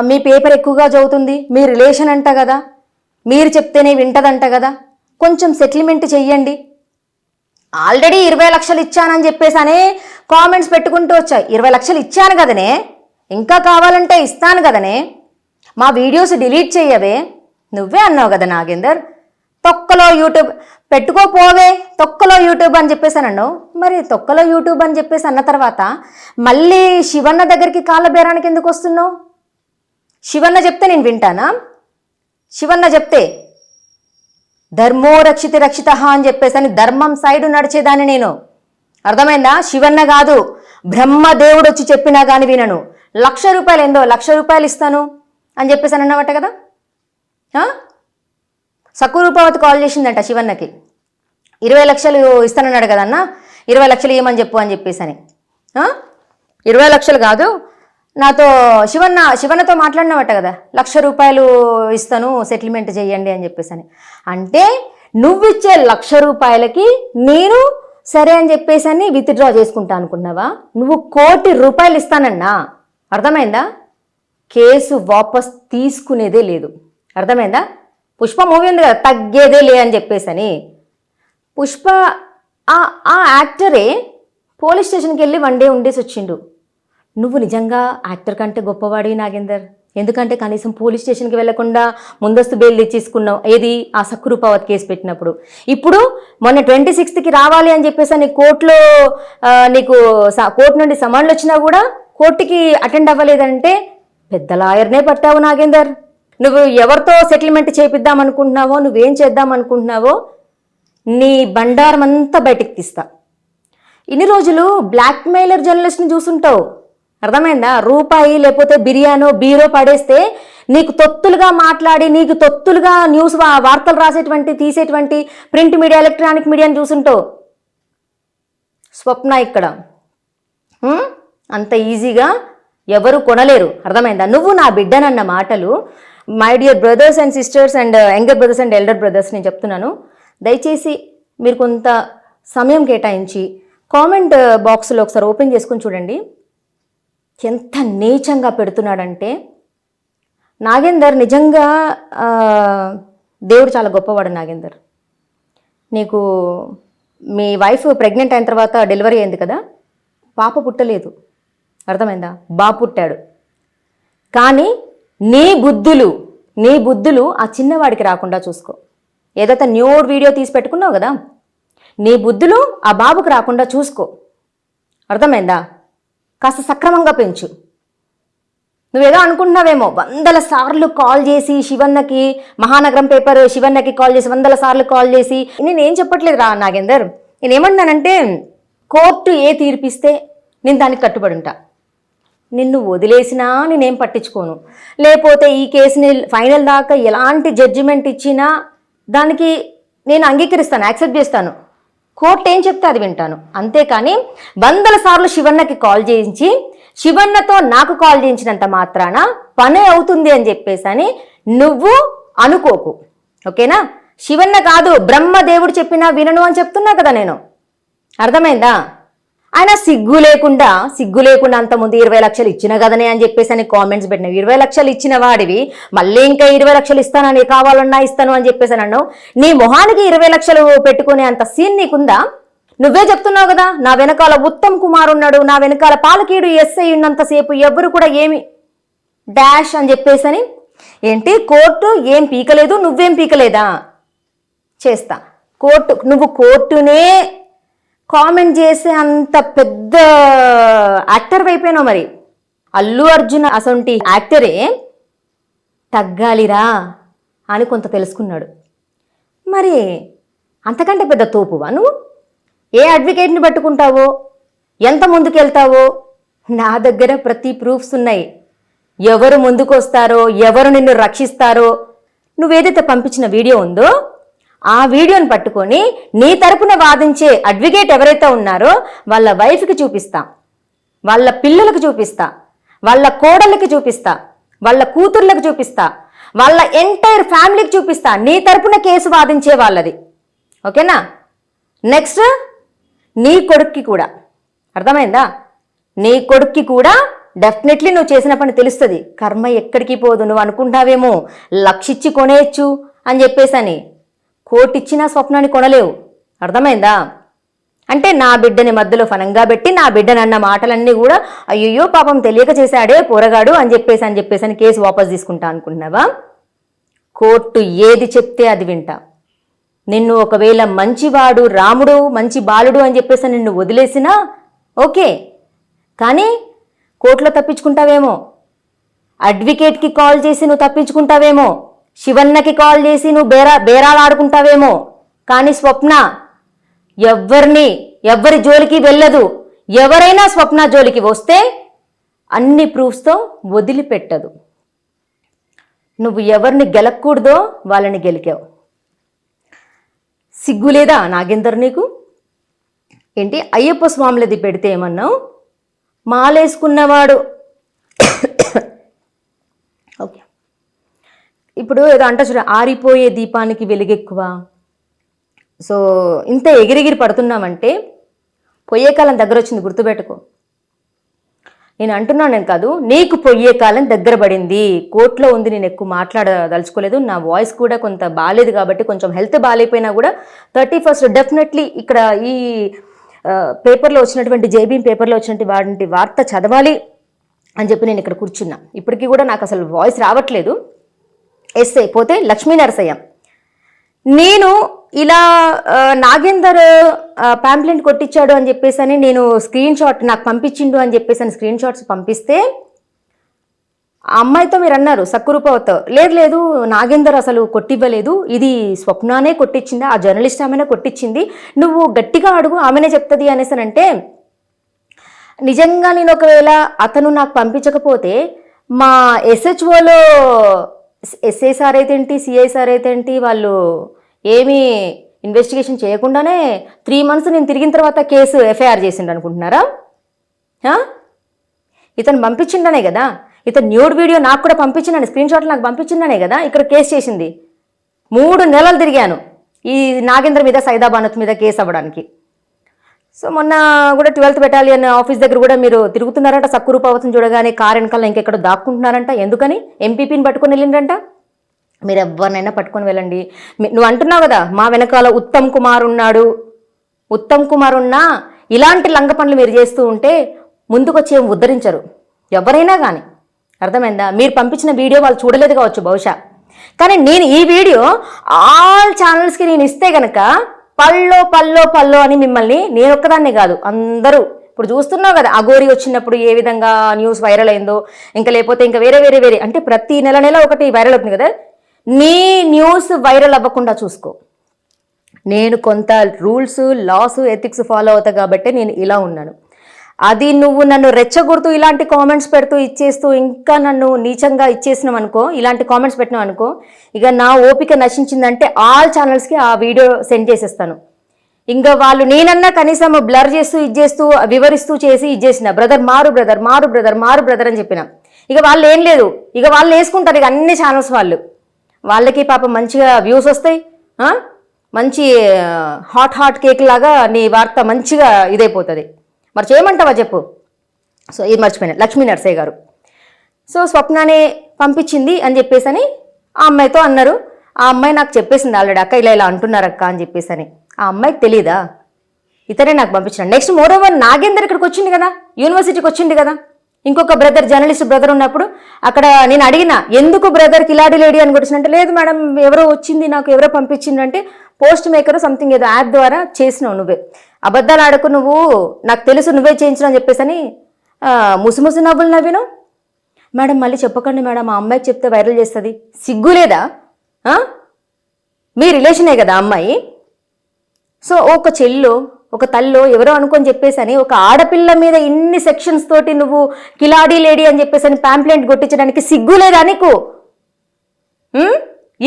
మీ పేపర్ ఎక్కువగా చదువుతుంది, మీ రిలేషన్ అంట కదా, మీరు చెప్తేనే వింటదంట కదా, కొంచెం సెటిల్మెంట్ చెయ్యండి. ఆల్రెడీ 20 లక్షలు ఇచ్చానని చెప్పేసి అనే కామెంట్స్ పెట్టుకుంటూ వచ్చాయి. 20 లక్షలు ఇచ్చాను కదనే, ఇంకా కావాలంటే ఇస్తాను కదనే, మా వీడియోస్ డిలీట్ చెయ్యవే. నువ్వే అన్నావు కదా నాగేందర్, తొక్కలో యూట్యూబ్ పెట్టుకోపోవే, తొక్కలో యూట్యూబ్ అని చెప్పేసి అన్నావు. మరి తొక్కలో యూట్యూబ్ అని చెప్పేసి అన్న తర్వాత మళ్ళీ శివన్న దగ్గరికి కాళ్ళ బేరానికి ఎందుకు వస్తున్నావు? శివన్న చెప్తే నేను వింటానా? శివన్న చెప్తే ధర్మో రక్షిత రక్షిత అని చెప్పేసి అని ధర్మం సైడు నడిచేదాన్ని నేను. అర్థమైందా? శివన్న కాదు, బ్రహ్మదేవుడు వచ్చి చెప్పినా కానీ వినను. 1,00,000 రూపాయలు ఏందో 1,00,000 రూపాయలు ఇస్తాను అని చెప్పేసి అని అన్నమాట కదా. సక్కు రూపావతి కాల్ చేసిందంట శివన్నకి, 20 లక్షలు ఇస్తానన్నాడు కదన్న, 20 లక్షలు ఇవ్వమని చెప్పు అని చెప్పేసి అని. 20 లక్షలు కాదు, నాతో శివన్నతో మాట్లాడినావట కదా, 1,00,000 రూపాయలు ఇస్తాను సెటిల్మెంట్ చేయండి అని చెప్పేసి అని. అంటే నువ్వు ఇచ్చే 1,00,000 రూపాయలకి నేను సరే అని చెప్పేసి అని విత్డ్రా చేసుకుంటా అనుకున్నావా? నువ్వు 1,00,00,000 రూపాయలు ఇస్తానన్నా. అర్థమైందా? కేసు వాపస్ తీసుకునేదే లేదు. అర్థమైందా? పుష్ప మూవీ ఉంది కదా, తగ్గేదే లే అని చెప్పేసి అని. పుష్ప ఆ యాక్టరే పోలీస్ స్టేషన్కి వెళ్ళి 1 డే ఉండేసి వచ్చిండు. నువ్వు నిజంగా యాక్టర్ కంటే గొప్పవాడి నాగేందర్. ఎందుకంటే కనీసం పోలీస్ స్టేషన్కి వెళ్లకుండా ముందస్తు బెయిల్ తెచ్చేసుకున్నావు. ఏది ఆ సక్కు రూపావతి కేసు పెట్టినప్పుడు. ఇప్పుడు మొన్న 26కి రావాలి అని చెప్పేసి అని కోర్టులో నీకు కోర్టు నుండి సమన్లు వచ్చినా కూడా కోర్టుకి అటెండ్ అవ్వలేదంటే పెద్ద లాయర్నే పట్టావు నాగేందర్. నువ్వు ఎవరితో సెటిల్మెంట్ చేపిద్దాం అనుకుంటున్నావో, నువ్వేం చేద్దాం అనుకుంటున్నావో నీ బండారం అంతా బయటికి తీస్తా. ఇన్ని రోజులు బ్లాక్ మెయిలర్ జర్నలిస్ట్ని చూసుంటావు. అర్థమైందా? రూపాయి లేకపోతే బిర్యానో బీరో పడేస్తే నీకు తొత్తులుగా మాట్లాడి నీకు తొత్తులుగా న్యూస్ వార్తలు రాసేటువంటి తీసేటువంటి ప్రింట్ మీడియా ఎలక్ట్రానిక్ మీడియాని చూసుంటావు. స్వప్న ఇక్కడ అంత ఈజీగా ఎవరు కొనలేరు. అర్థమైందా? నువ్వు నా బిడ్డనన్న మాటలు my dear brothers and sisters and younger brothers and elder brothers నేను చెప్తున్నాను, దయచేసి మీరు కొంత సమయం కేటాయించి కామెంట్ బాక్స్లో ఒకసారి ఓపెన్ చేసుకుని చూడండి. ఎంత నీచంగా పెడుతున్నాడంటే నాగేందర్. నిజంగా దేవుడు చాలా గొప్పవాడు నాగేందర్. నీకు మీ వైఫ్ ప్రెగ్నెంట్ అయిన తర్వాత డెలివరీ అయింది కదా, పాప పుట్టలేదు. అర్థమైందా? బాబు పుట్టాడు. కానీ నీ బుద్ధులు ఆ చిన్నవాడికి రాకుండా చూసుకో. ఏదైతే న్యూడ్ వీడియో తీసి పెట్టుకున్నావు కదా, నీ బుద్ధులు ఆ బాబుకు రాకుండా చూసుకో. అర్థమైందా? కాస్త సక్రమంగా పెంచు. నువ్వేదో అనుకుంటున్నావేమో, 100 సార్లు కాల్ చేసి శివన్నకి, మహానగరం పేపర్ శివన్నకి కాల్ చేసి 100 సార్లు కాల్ చేసి, నేనేం చెప్పట్లేదు రా నాగేందర్. నేనేమంటున్నానంటే కోర్టు ఏ తీర్పిస్తే నేను దానికి కట్టుబడి ఉంటా. నిన్ను వదిలేసినా నేనేం పట్టించుకోను, లేకపోతే ఈ కేసుని ఫైనల్ దాకా ఎలాంటి జడ్జిమెంట్ ఇచ్చినా దానికి నేను అంగీకరిస్తాను, యాక్సెప్ట్ చేస్తాను. కోర్టు ఏం చెప్తే అది వింటాను. అంతేకాని 100 సార్లు శివన్నకి కాల్ చేయించి శివన్నతో నాకు కాల్ చేయించినంత మాత్రాన పనే అవుతుంది అని చెప్పేసి నువ్వు అనుకోకు, ఓకేనా? శివన్న కాదు, బ్రహ్మదేవుడు చెప్పినా వినను అని చెప్తున్నా కదా నేను, అర్థమైందా? ఆయన సిగ్గు లేకుండా అంతకుముందు 20 లక్షలు ఇచ్చిన కదనే అని చెప్పేసి కామెంట్స్ పెట్టినావు. 20 లక్షలు ఇచ్చిన వాడివి మళ్ళీ ఇంకా 20 లక్షలు ఇస్తానని, కావాలన్నా ఇస్తాను అని చెప్పేసి అన్నావు. నీ మొహానికి 20 లక్షలు పెట్టుకునే అంత సీన్ నీకుందా? నువ్వే చెప్తున్నావు కదా, నా వెనకాల ఉత్తమ్ కుమార్ ఉన్నాడు, నా వెనకాల పాలకీడు ఎస్ఐ ఉన్నంతసేపు ఎవరు కూడా ఏమి డాష్ అని చెప్పేసి. ఏంటి కోర్టు ఏం పీకలేదు, నువ్వేం పీకలేదా? చేస్తా. నువ్వు కోర్టునే కామెంట్ చేసే అంత పెద్ద యాక్టర్ అయిపోయినావు. మరి అల్లు అర్జున్ అసొంటి యాక్టరే తగ్గాలిరా అని కొంత తెలుసుకున్నాడు. మరి అంతకంటే పెద్ద తోపువా నువ్వు? ఏ అడ్వకేట్ని పట్టుకుంటావో, ఎంత ముందుకెళ్తావో, నా దగ్గర ప్రతి ప్రూఫ్స్ ఉన్నాయి. ఎవరు ముందుకు వస్తారో, ఎవరు నిన్ను రక్షిస్తారో, నువ్వేదైతే పంపించిన వీడియో ఉందో ఆ వీడియోని పట్టుకొని నీ తరపున వాదించే అడ్వకేట్ ఎవరైతే ఉన్నారో వాళ్ళ వైఫ్కి చూపిస్తా, వాళ్ళ పిల్లలకు చూపిస్తా, వాళ్ళ కోడళ్ళకి చూపిస్తా, వాళ్ళ కూతుర్లకు చూపిస్తా, వాళ్ళ ఎంటైర్ ఫ్యామిలీకి చూపిస్తా, నీ తరపున కేసు వాదించే వాళ్ళది, ఓకేనా? నెక్స్ట్ నీ కొడుక్కి కూడా, అర్థమైందా? నీ కొడుక్కి కూడా డెఫినెట్లీ నువ్వు చేసిన పని తెలుస్తుంది. కర్మ ఎక్కడికి పోదు. నువ్వు అనుకుంటావేమో 1,00,000 ఇచ్చి కొనేయచ్చు అని చెప్పేసని, కోటి ఇచ్చినా స్వప్నాన్ని కొనలేవు, అర్థమైందా? అంటే నా బిడ్డని మధ్యలో ఫనంగా పెట్టి నా బిడ్డని అన్న మాటలన్నీ కూడా అయ్యో పాపం తెలియక చేశాడే పోరగాడు అని చెప్పేసి కేసు వాపస్ తీసుకుంటా అనుకుంటున్నావా? కోర్టు ఏది చెప్తే అది వింటా. నిన్ను ఒకవేళ మంచివాడు, రాముడు, మంచి బాలుడు అని చెప్పేసి నిన్ను వదిలేసినా ఓకే, కానీ కోర్టులో తప్పించుకుంటావేమో, అడ్వకేట్కి కాల్ చేసి నువ్వు తప్పించుకుంటావేమో, శివన్నకి కాల్ చేసి నువ్వు బేరాలు ఆడుకుంటావేమో, కానీ స్వప్న ఎవరి జోలికి వెళ్ళదు. ఎవరైనా స్వప్న జోలికి వస్తే అన్ని ప్రూఫ్స్తో వదిలిపెట్టదు. నువ్వు ఎవరిని గెలకూడదో వాళ్ళని గెలికావు. సిగ్గులేదా నాగేందర్ నీకు? ఏంటి అయ్యప్ప స్వాములది పెడితే ఏమన్నావు? మాలేసుకున్నవాడు ఓకే. ఇప్పుడు ఏదో అంట చూడ, ఆరిపోయే దీపానికి వెలుగెక్కువ. సో ఇంత ఎగిరిగిరి పడుతున్నామంటే పొయ్యే కాలం దగ్గర వచ్చింది, గుర్తుపెట్టుకో. నేను అంటున్నాను కాదు, నీకు పొయ్యే కాలం దగ్గర పడింది. కోర్టులో ఉంది, నేను ఎక్కువ మాట్లాడదలుచుకోలేదు. నా వాయిస్ కూడా కొంత బాగాలేదు కాబట్టి, కొంచెం హెల్త్ బాగాలేకపోయినా కూడా 31st డెఫినెట్లీ ఇక్కడ ఈ పేపర్లో వచ్చినటువంటి జేబీఎం పేపర్లో వచ్చినటువంటి వార్త చదవాలి అని చెప్పి నేను ఇక్కడ కూర్చున్నా. ఇప్పటికీ కూడా నాకు అసలు వాయిస్ రావట్లేదు. ఎస్ఐ పోతే లక్ష్మీ నరసయ్య, నేను ఇలా నాగేందర్ ప్యాంప్లెంట్ కొట్టించాడు అని చెప్పేసి నేను స్క్రీన్ షాట్ నాకు పంపించిండు అని చెప్పేసి స్క్రీన్ షాట్స్ పంపిస్తే ఆ అమ్మాయితో మీరు అన్నారు సక్కురూపవతో, లేదు నాగేందర్ అసలు కొట్టివ్వలేదు, ఇది స్వప్నానే కొట్టించింది, ఆ జర్నలిస్ట్ ఆమెనే కొట్టించింది, నువ్వు గట్టిగా అడుగు ఆమెనే చెప్తుంది అనేసి అంటే, నిజంగా నేను ఒకవేళ అతను నాకు పంపించకపోతే మా ఎస్హెచ్ఓలో ఎస్ఐ సార్ అయితే ఏంటి, సిఐ సార్ అయితే ఏంటి, వాళ్ళు ఏమీ ఇన్వెస్టిగేషన్ చేయకుండానే 3 months నేను తిరిగిన తర్వాత కేసు ఎఫ్ఐఆర్ చేసిండు అనుకుంటున్నారా? ఇతను పంపించిండనే కదా, ఇతను న్యూడ్ వీడియో నాకు కూడా పంపించిండని, స్క్రీన్ షాట్లు నాకు పంపించిందనే కదా ఇక్కడ కేసు చేసింది. 3 నెలలు తిరిగాను ఈ నాగేంద్ర మీద, సైదాబానత్ మీద కేసు అవ్వడానికి. సో మొన్న కూడా 12th బెటాలియన్ ఆఫీస్ దగ్గర కూడా మీరు తిరుగుతున్నారంట, సక్కురూపవతం చూడగానే కారు వెనకాల ఇంకెక్కడో దాక్కుంటున్నారంట. ఎందుకని? ఎంపీపీని పట్టుకొని వెళ్ళిండ్రంట. మీరు ఎవరినైనా పట్టుకొని వెళ్ళండి. నువ్వు అంటున్నావు కదా మా వెనకాల ఉత్తమ్ కుమార్ ఉన్నాడు, ఉత్తమ్ కుమార్ ఉన్నా ఇలాంటి లంగ పనులు మీరు చేస్తూ ఉంటే ముందుకొచ్చి ఏం ఉద్ధరించరు ఎవరైనా కానీ, అర్థమైందా? మీరు పంపించిన వీడియో వాళ్ళు చూడలేదు కావచ్చు బహుశా, కానీ నేను ఈ వీడియో ఆల్ ఛానల్స్కి నేను ఇస్తే కనుక పల్లో అని మిమ్మల్ని, నేను ఒక్కదాన్నే కాదు అందరూ ఇప్పుడు చూస్తున్నావు కదా అఘోరి వచ్చినప్పుడు ఏ విధంగా న్యూస్ వైరల్ అయిందో, ఇంకా లేకపోతే ఇంకా వేరే వేరే వేరే అంటే ప్రతి నెల ఒకటి వైరల్ అవుతుంది కదా. నీ న్యూస్ వైరల్ అవ్వకుండా చూసుకో. నేను కొంత రూల్స్, లాస్, ఎథిక్స్ ఫాలో అవుతా కాబట్టి నేను ఇలా ఉన్నాను. అది నువ్వు నన్ను రెచ్చగొడుతూ ఇలాంటి కామెంట్స్ పెడుతూ ఇచ్చేస్తూ ఇంకా నన్ను నీచంగా ఇచ్చేసినావు అనుకో, ఇలాంటి కామెంట్స్ పెట్టినావు అనుకో, ఇక నా ఓపిక నశించిందంటే ఆల్ ఛానల్స్కి ఆ వీడియో సెండ్ చేసేస్తాను. ఇంకా వాళ్ళు నేనన్నా కనీసం బ్లర్ చేస్తూ ఇచ్చేస్తూ వివరిస్తూ చేసి ఇచ్చేసిన బ్రదర్ మారు బ్రదర్ మారు బ్రదర్ మారు బ్రదర్ అని చెప్పిన. ఇక వాళ్ళు ఏం లేదు, ఇక వాళ్ళు వేసుకుంటారు ఇక అన్ని ఛానల్స్ వాళ్ళకి పాపం మంచిగా వ్యూస్ వస్తాయి, మంచి హాట్ కేక్ లాగా నీ వార్త మంచిగా ఇదైపోతుంది. మరి చేయమంటావా చెప్పు. సో ఇది మర్చిపోయినా, లక్ష్మీ నరసయ్య గారు సో స్వప్నానే పంపించింది అని చెప్పేసి అని ఆ అమ్మాయితో అన్నారు. ఆ అమ్మాయి నాకు చెప్పేసింది ఆల్రెడీ, అక్క ఇలా ఇలా అంటున్నారు అక్క అని చెప్పేసి అని. ఆ అమ్మాయికి తెలీదా, ఇతనే నాకు పంపించాడు. నెక్స్ట్ మోరోవర్ నాగేందర్ ఇక్కడికి వచ్చింది కదా, యూనివర్సిటీకి వచ్చింది కదా, ఇంకొక బ్రదర్ జర్నలిస్ట్ బ్రదర్ ఉన్నప్పుడు అక్కడ నేను అడిగిన ఎందుకు బ్రదర్ కిలాడి లేడీ అని కొట్టిందంటే, లేదు మేడం ఎవరో వచ్చింది నాకు ఎవరో పంపించింది అంటే, పోస్ట్ మేకర్ సంథింగ్ ఏదో యాప్ ద్వారా చేసినావు, నువ్వే అబద్ధాలు ఆడకు, నువ్వు నాకు తెలుసు నువ్వే చేయించినావు అని చెప్పేసి అని ముసి నవ్వులు నవ్విను. మేడం మళ్ళీ చెప్పకండి మేడం, ఆ అమ్మాయికి చెప్తే వైరల్ చేస్తుంది, సిగ్గు లేదా, మీ రిలేషనే కదా అమ్మాయి. సో ఒక చెల్లు ఒక తల్లో ఎవరో అనుకొని చెప్పేసి అని ఒక ఆడపిల్ల మీద ఇన్ని సెక్షన్స్ తోటి నువ్వు కిలాడీ లేడీ అని చెప్పేసి అని ప్యాంప్లెంట్ కొట్టించడానికి సిగ్గు లేదా నీకు?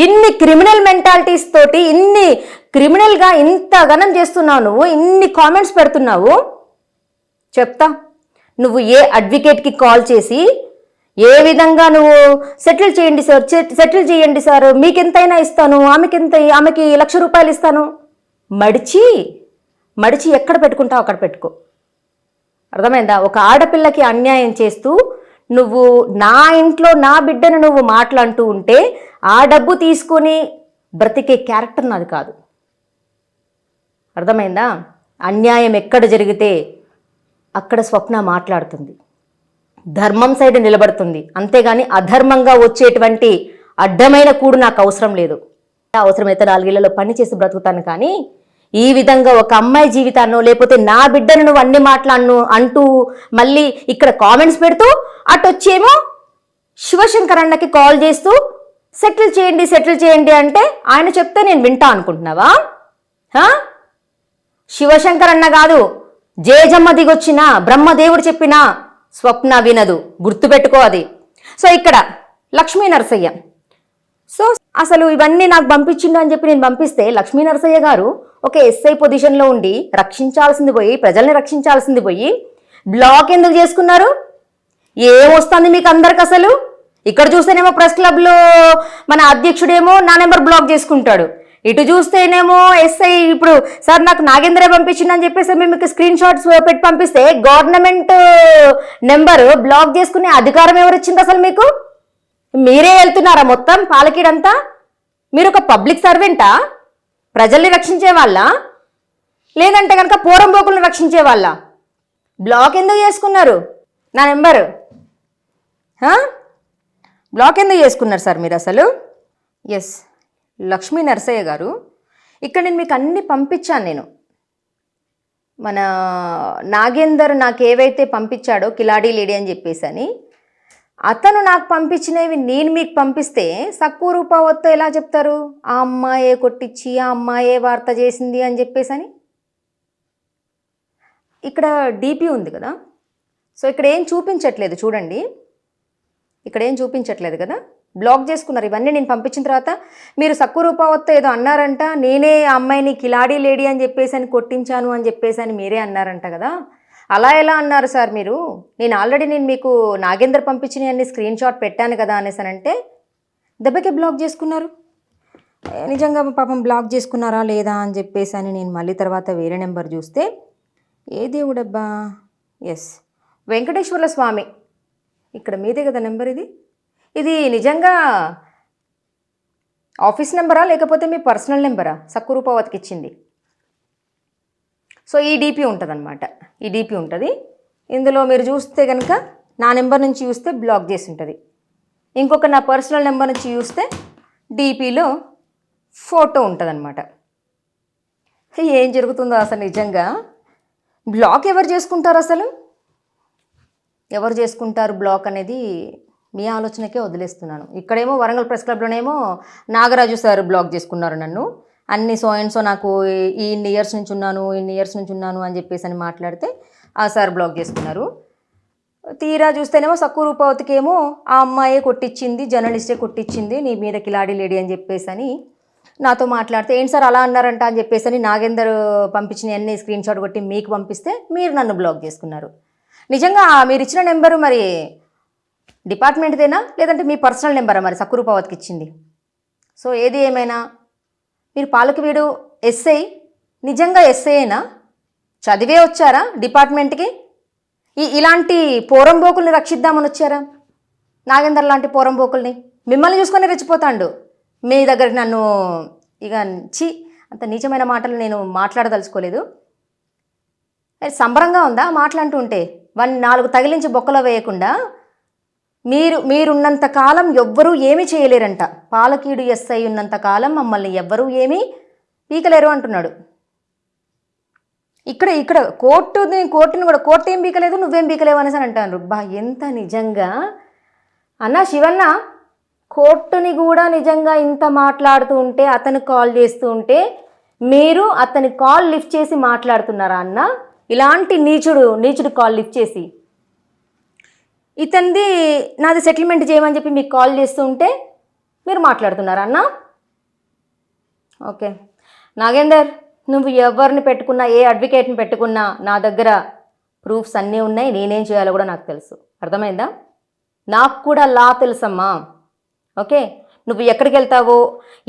ఇన్ని క్రిమినల్ మెంటాలిటీస్ తోటి ఇన్ని క్రిమినల్గా ఇంత గణం చేస్తున్నావు నువ్వు, ఇన్ని కామెంట్స్ పెడుతున్నావు. చెప్తా, నువ్వు ఏ అడ్వకేట్కి కాల్ చేసి ఏ విధంగా నువ్వు సెటిల్ చేయండి సార్, సెటిల్ చేయండి సార్, మీకు ఎంతైనా ఇస్తాను, ఆమెకి ₹1,00,000 ఇస్తాను, మడిచి ఎక్కడ పెట్టుకుంటావు అక్కడ పెట్టుకో. అర్థమైందా? ఒక ఆడపిల్లకి అన్యాయం చేస్తూ నువ్వు నా ఇంట్లో నా బిడ్డను నువ్వు మాట్లాడుతూ ఉంటే ఆ డబ్బు తీసుకొని బ్రతికే క్యారెక్టర్ నాది కాదు. అర్థమైందా? అన్యాయం ఎక్కడ జరిగితే అక్కడ స్వప్న మాట్లాడుతుంది, ధర్మం సైడ్ నిలబడుతుంది, అంతేగాని అధర్మంగా వచ్చేటువంటి అడ్డమైన కూడు నాకు అవసరం లేదు. అవసరమైతే 4 ఏళ్లలో పని చేసి బ్రతుకుతాను, కానీ ఈ విధంగా ఒక అమ్మాయి జీవితాన్నో లేకపోతే నా బిడ్డను నువ్వు అన్ని మాట్లాడను అంటూ మళ్ళీ ఇక్కడ కామెంట్స్ పెడుతూ అటు వచ్చేమో శివశంకర్ అన్నకి కాల్ చేస్తూ సెటిల్ చేయండి అంటే ఆయన చెప్తే నేను వింటా అనుకుంటున్నావా? శివశంకర్ అన్న కాదు, జేజమ్మ దిగొచ్చిన బ్రహ్మదేవుడు చెప్పినా స్వప్న వినదు, గుర్తుపెట్టుకో అది. సో ఇక్కడ లక్ష్మీ నరసయ్య, సో అసలు ఇవన్నీ నాకు పంపించిండు అని చెప్పి నేను పంపిస్తే లక్ష్మీ నరసయ్య గారు ఒక ఎస్ఐ పొజిషన్లో ఉండి రక్షించాల్సింది పోయి, ప్రజల్ని రక్షించాల్సింది పోయి బ్లాక్ ఎందుకు చేసుకున్నారు? ఏమొస్తుంది మీకు అందరికి అసలు? ఇక్కడ చూస్తేనేమో ప్రెస్ క్లబ్లో మన అధ్యక్షుడేమో నా నెంబర్ బ్లాక్ చేసుకుంటాడు, ఇటు చూస్తేనేమో ఎస్ఐ ఇప్పుడు సార్ నాకు నాగేంద్రే పంపించిందని చెప్పేసి మీకు స్క్రీన్ షాట్స్ పెట్టి పంపిస్తే గవర్నమెంట్ నెంబర్ బ్లాక్ చేసుకునే అధికారం ఎవరు ఇచ్చింది అసలు మీకు? మీరే వెళ్తున్నారా మొత్తం పాలకీడంతా? మీరు ఒక పబ్లిక్ సర్వెంటా? ప్రజల్ని రక్షించే వాళ్ళ, లేదంటే కనుక పోరంబోకులను రక్షించే వాళ్ళ? బ్లాక్ ఎందుకు చేసుకున్నారు నా నెంబరు? బ్లాక్ ఎందుకు చేసుకున్నారు సార్ మీరు అసలు? ఎస్ లక్ష్మీ నరసయ్య గారు, ఇక్కడ నేను మీకు అన్ని పంపించాను. నేను మన నాగేందర్ నాకు ఏవైతే పంపించాడో కిలాడీ లేడీ అని చెప్పేసి అని, అతను నాకు పంపించినవి నేను మీకు పంపిస్తే సక్కు రూపావత్తో ఎలా చెప్తారు? ఆ అమ్మాయే కొట్టించి ఆ అమ్మాయే వార్త చేసింది అని చెప్పేసి అని. ఇక్కడ డీపీ ఉంది కదా, సో ఇక్కడ ఏం చూపించట్లేదు చూడండి, ఇక్కడ ఏం చూపించట్లేదు కదా, బ్లాక్ చేసుకున్నారు. ఇవన్నీ నేను పంపించిన తర్వాత మీరు సక్కు రూపావత్తో ఏదో అన్నారంట, నేనే ఆ అమ్మాయిని కిలాడీ లేడీ అని చెప్పేసి అని కొట్టించాను అని చెప్పేసి అని మీరే అన్నారంట కదా. అలా ఎలా అన్నారు సార్ మీరు? నేను ఆల్రెడీ మీకు నాగేందర్ పంపించిన అన్ని స్క్రీన్ షాట్ పెట్టాను కదా అనేసానంటే దెబ్బకే బ్లాక్ చేసుకున్నారు. నిజంగా పాపం బ్లాక్ చేసుకున్నారా లేదా అని చెప్పేసి అని నేను మళ్ళీ తర్వాత వేరే నెంబర్ చూస్తే, ఏ దేవుడబ్బా, ఎస్ వెంకటేశ్వర్ల స్వామి, ఇక్కడ మీదే కదా నెంబర్ ఇది నిజంగా ఆఫీస్ నెంబరా లేకపోతే మీ పర్సనల్ నెంబరా సక్కు రూపావతికి ఇచ్చింది? సో ఈ డీపీ ఉంటుంది అనమాట, ఈ డీపీ ఉంటుంది. ఇందులో మీరు చూస్తే కనుక నా నెంబర్ నుంచి చూస్తే బ్లాక్ చేసి ఉంటుంది, ఇంకొక నా పర్సనల్ నెంబర్ నుంచి చూస్తే డీపీలో ఫోటో ఉంటుంది అనమాట. ఏం జరుగుతుందో అసలు నిజంగా బ్లాక్ ఎవరు చేసుకుంటారు అసలు? ఎవరు చేసుకుంటారు బ్లాక్ అనేది మీ ఆలోచనకే వదిలేస్తున్నాను. ఇక్కడేమో వరంగల్ ప్రెస్ క్లబ్లోనేమో నాగరాజు సార్ బ్లాక్ చేసుకున్నారు నన్ను. అన్ని సో అండ్ సో నాకు ఇన్ని ఇయర్స్ నుంచి ఉన్నాను అని చెప్పేసి అని మాట్లాడితే ఆ సార్ బ్లాక్ చేసుకున్నారు. తీరా చూస్తేనేమో సక్కు రూపవతికేమో ఆ అమ్మాయే కొట్టించింది, జర్నలిస్టే కొట్టించింది, నీ మీద కిలాడి లేడీ అని చెప్పేసి అని నాతో మాట్లాడితే, ఏంటి సార్ అలా అన్నారంట అని చెప్పేసి అని నాగేందర్ పంపించిన అన్ని స్క్రీన్ షాట్ కొట్టి మీకు పంపిస్తే మీరు నన్ను బ్లాక్ చేసుకున్నారు. నిజంగా మీరు ఇచ్చిన నెంబరు మరి డిపార్ట్మెంట్దేనా లేదంటే మీ పర్సనల్ నెంబరా మరి సక్కు రూపవతికి ఇచ్చింది? సో ఏది ఏమైనా మీరు పాలకవీడు ఎస్ఐ, నిజంగా ఎస్ఐనా? చదివే వచ్చారా డిపార్ట్మెంట్కి? ఇలాంటి పోరంబోకుల్ని రక్షిద్దామని వచ్చారా? నాగేందర్ లాంటి పోరంబోకుల్ని మిమ్మల్ని చూసుకొని రెచ్చిపోతాండు. మీ దగ్గరికి నన్ను ఇక అంత నీచమైన మాటలు నేను మాట్లాడదలుచుకోలేదు. సంబరంగా ఉందా మాట్లాడుతూ ఉంటే? 4 తగిలించి బొక్కలో వేయకుండా మీరున్నంత కాలం ఎవ్వరూ ఏమీ చేయలేరంట. పాలకీడు ఎస్ఐ ఉన్నంత కాలం మమ్మల్ని ఎవ్వరూ ఏమీ పీకలేరు అంటున్నాడు. ఇక్కడ కోర్టుని కూడా కోర్టు ఏం పీకలేదు, నువ్వేం పీకలేవు అనేసి అని అంటాను. ఎంత నిజంగా అన్న శివన్న, కోర్టుని కూడా నిజంగా ఇంత మాట్లాడుతూ ఉంటే, అతను కాల్ చేస్తూ ఉంటే మీరు అతని కాల్ లిఫ్ట్ చేసి మాట్లాడుతున్నారా అన్న? ఇలాంటి నీచుడు కాల్ లిఫ్ట్ చేసి ఇతంది నాది సెటిల్మెంట్ చేయమని చెప్పి మీకు కాల్ చేస్తూ ఉంటే మీరు మాట్లాడుతున్నారా అన్న? ఓకే నాగేందర్, నువ్వు ఎవరిని పెట్టుకున్నా, ఏ అడ్వకేట్ని పెట్టుకున్నా నా దగ్గర ప్రూఫ్స్ అన్నీ ఉన్నాయి. నేనేం చేయాలో కూడా నాకు తెలుసు. అర్థమైందా? నాకు కూడా లా తెలుసమ్మా. ఓకే, నువ్వు ఎక్కడికి వెళ్తావో,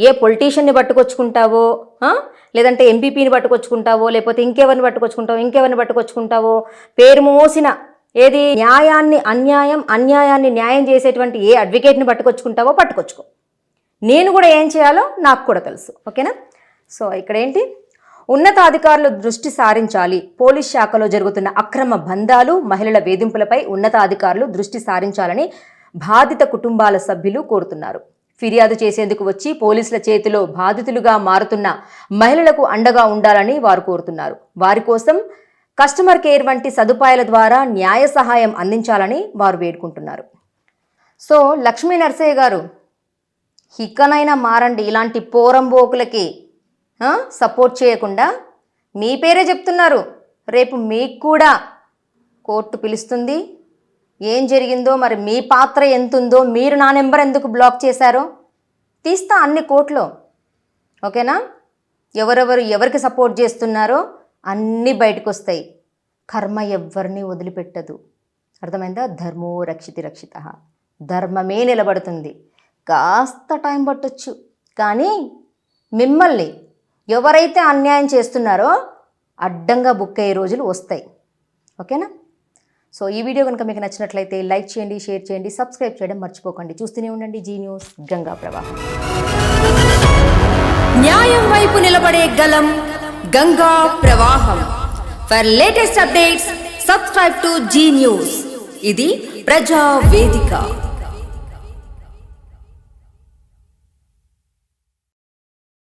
ఏ పొలిటీషియన్ని పట్టుకొచ్చుకుంటావో, లేదంటే ఎంపీపీని పట్టుకొచ్చుకుంటావో, లేకపోతే ఇంకెవరిని పట్టుకొచ్చుకుంటావో, పేరు మోసిన ఏది అన్యాయాన్ని న్యాయం చేసేటువంటి ఏ అడ్వకేట్ని పట్టుకొచ్చుకుంటావో పట్టుకొచ్చుకో. నేను కూడా ఏం చేయాలో నాకు కూడా తెలుసు. ఓకేనా? సో ఇక్కడ ఏంటి, ఉన్నతాధికారులు దృష్టి సారించాలి. పోలీస్ శాఖలో జరుగుతున్న అక్రమ బంధాలు, మహిళల వేధింపులపై ఉన్నతాధికారులు దృష్టి సారించాలని బాధిత కుటుంబాల సభ్యులు కోరుతున్నారు. ఫిర్యాదు చేసేందుకు వచ్చి పోలీసుల చేతిలో బాధితులుగా మారుతున్న మహిళలకు అండగా ఉండాలని వారు కోరుతున్నారు. వారి కోసం కస్టమర్ కేర్ వంటి సదుపాయాల ద్వారా న్యాయ సహాయం అందించాలని వారు వేడుకుంటున్నారు. సో లక్ష్మీ నరసయ్య గారు, ఇకనైనా మారండి. ఇలాంటి పోరంబోకులకి సపోర్ట్ చేయకుండా మీ పేరే చెప్తున్నారు. రేపు మీకు కూడా కోర్టు పిలుస్తుంది. ఏం జరిగిందో మరి, మీ పాత్ర ఎంతుందో, మీరు నా నెంబర్ ఎందుకు బ్లాక్ చేశారో తీస్తా అన్ని కోర్టులో. ఓకేనా? ఎవరికి సపోర్ట్ చేస్తున్నారో అన్నీ బయటకు వస్తాయి. కర్మ ఎవ్వరిని వదిలిపెట్టదు. అర్థమైందా? ధర్మో రక్షిత, ధర్మమే నిలబడుతుంది. కాస్త టైం పట్టొచ్చు, కానీ మిమ్మల్ని ఎవరైతే అన్యాయం చేస్తున్నారో అడ్డంగా బుక్ అయ్యే రోజులు వస్తాయి. ఓకేనా? సో ఈ వీడియో కనుక మీకు నచ్చినట్లయితే లైక్ చేయండి, షేర్ చేయండి, సబ్స్క్రైబ్ చేయడం మర్చిపోకండి. చూస్తూనే ఉండండి జీ న్యూస్, గంగా ప్రవాహం. న్యాయం వైపు నిలబడే గలం, గంగా ప్రవాహం. For latest updates subscribe to Zee News. ఇది ప్రజా వేదిక.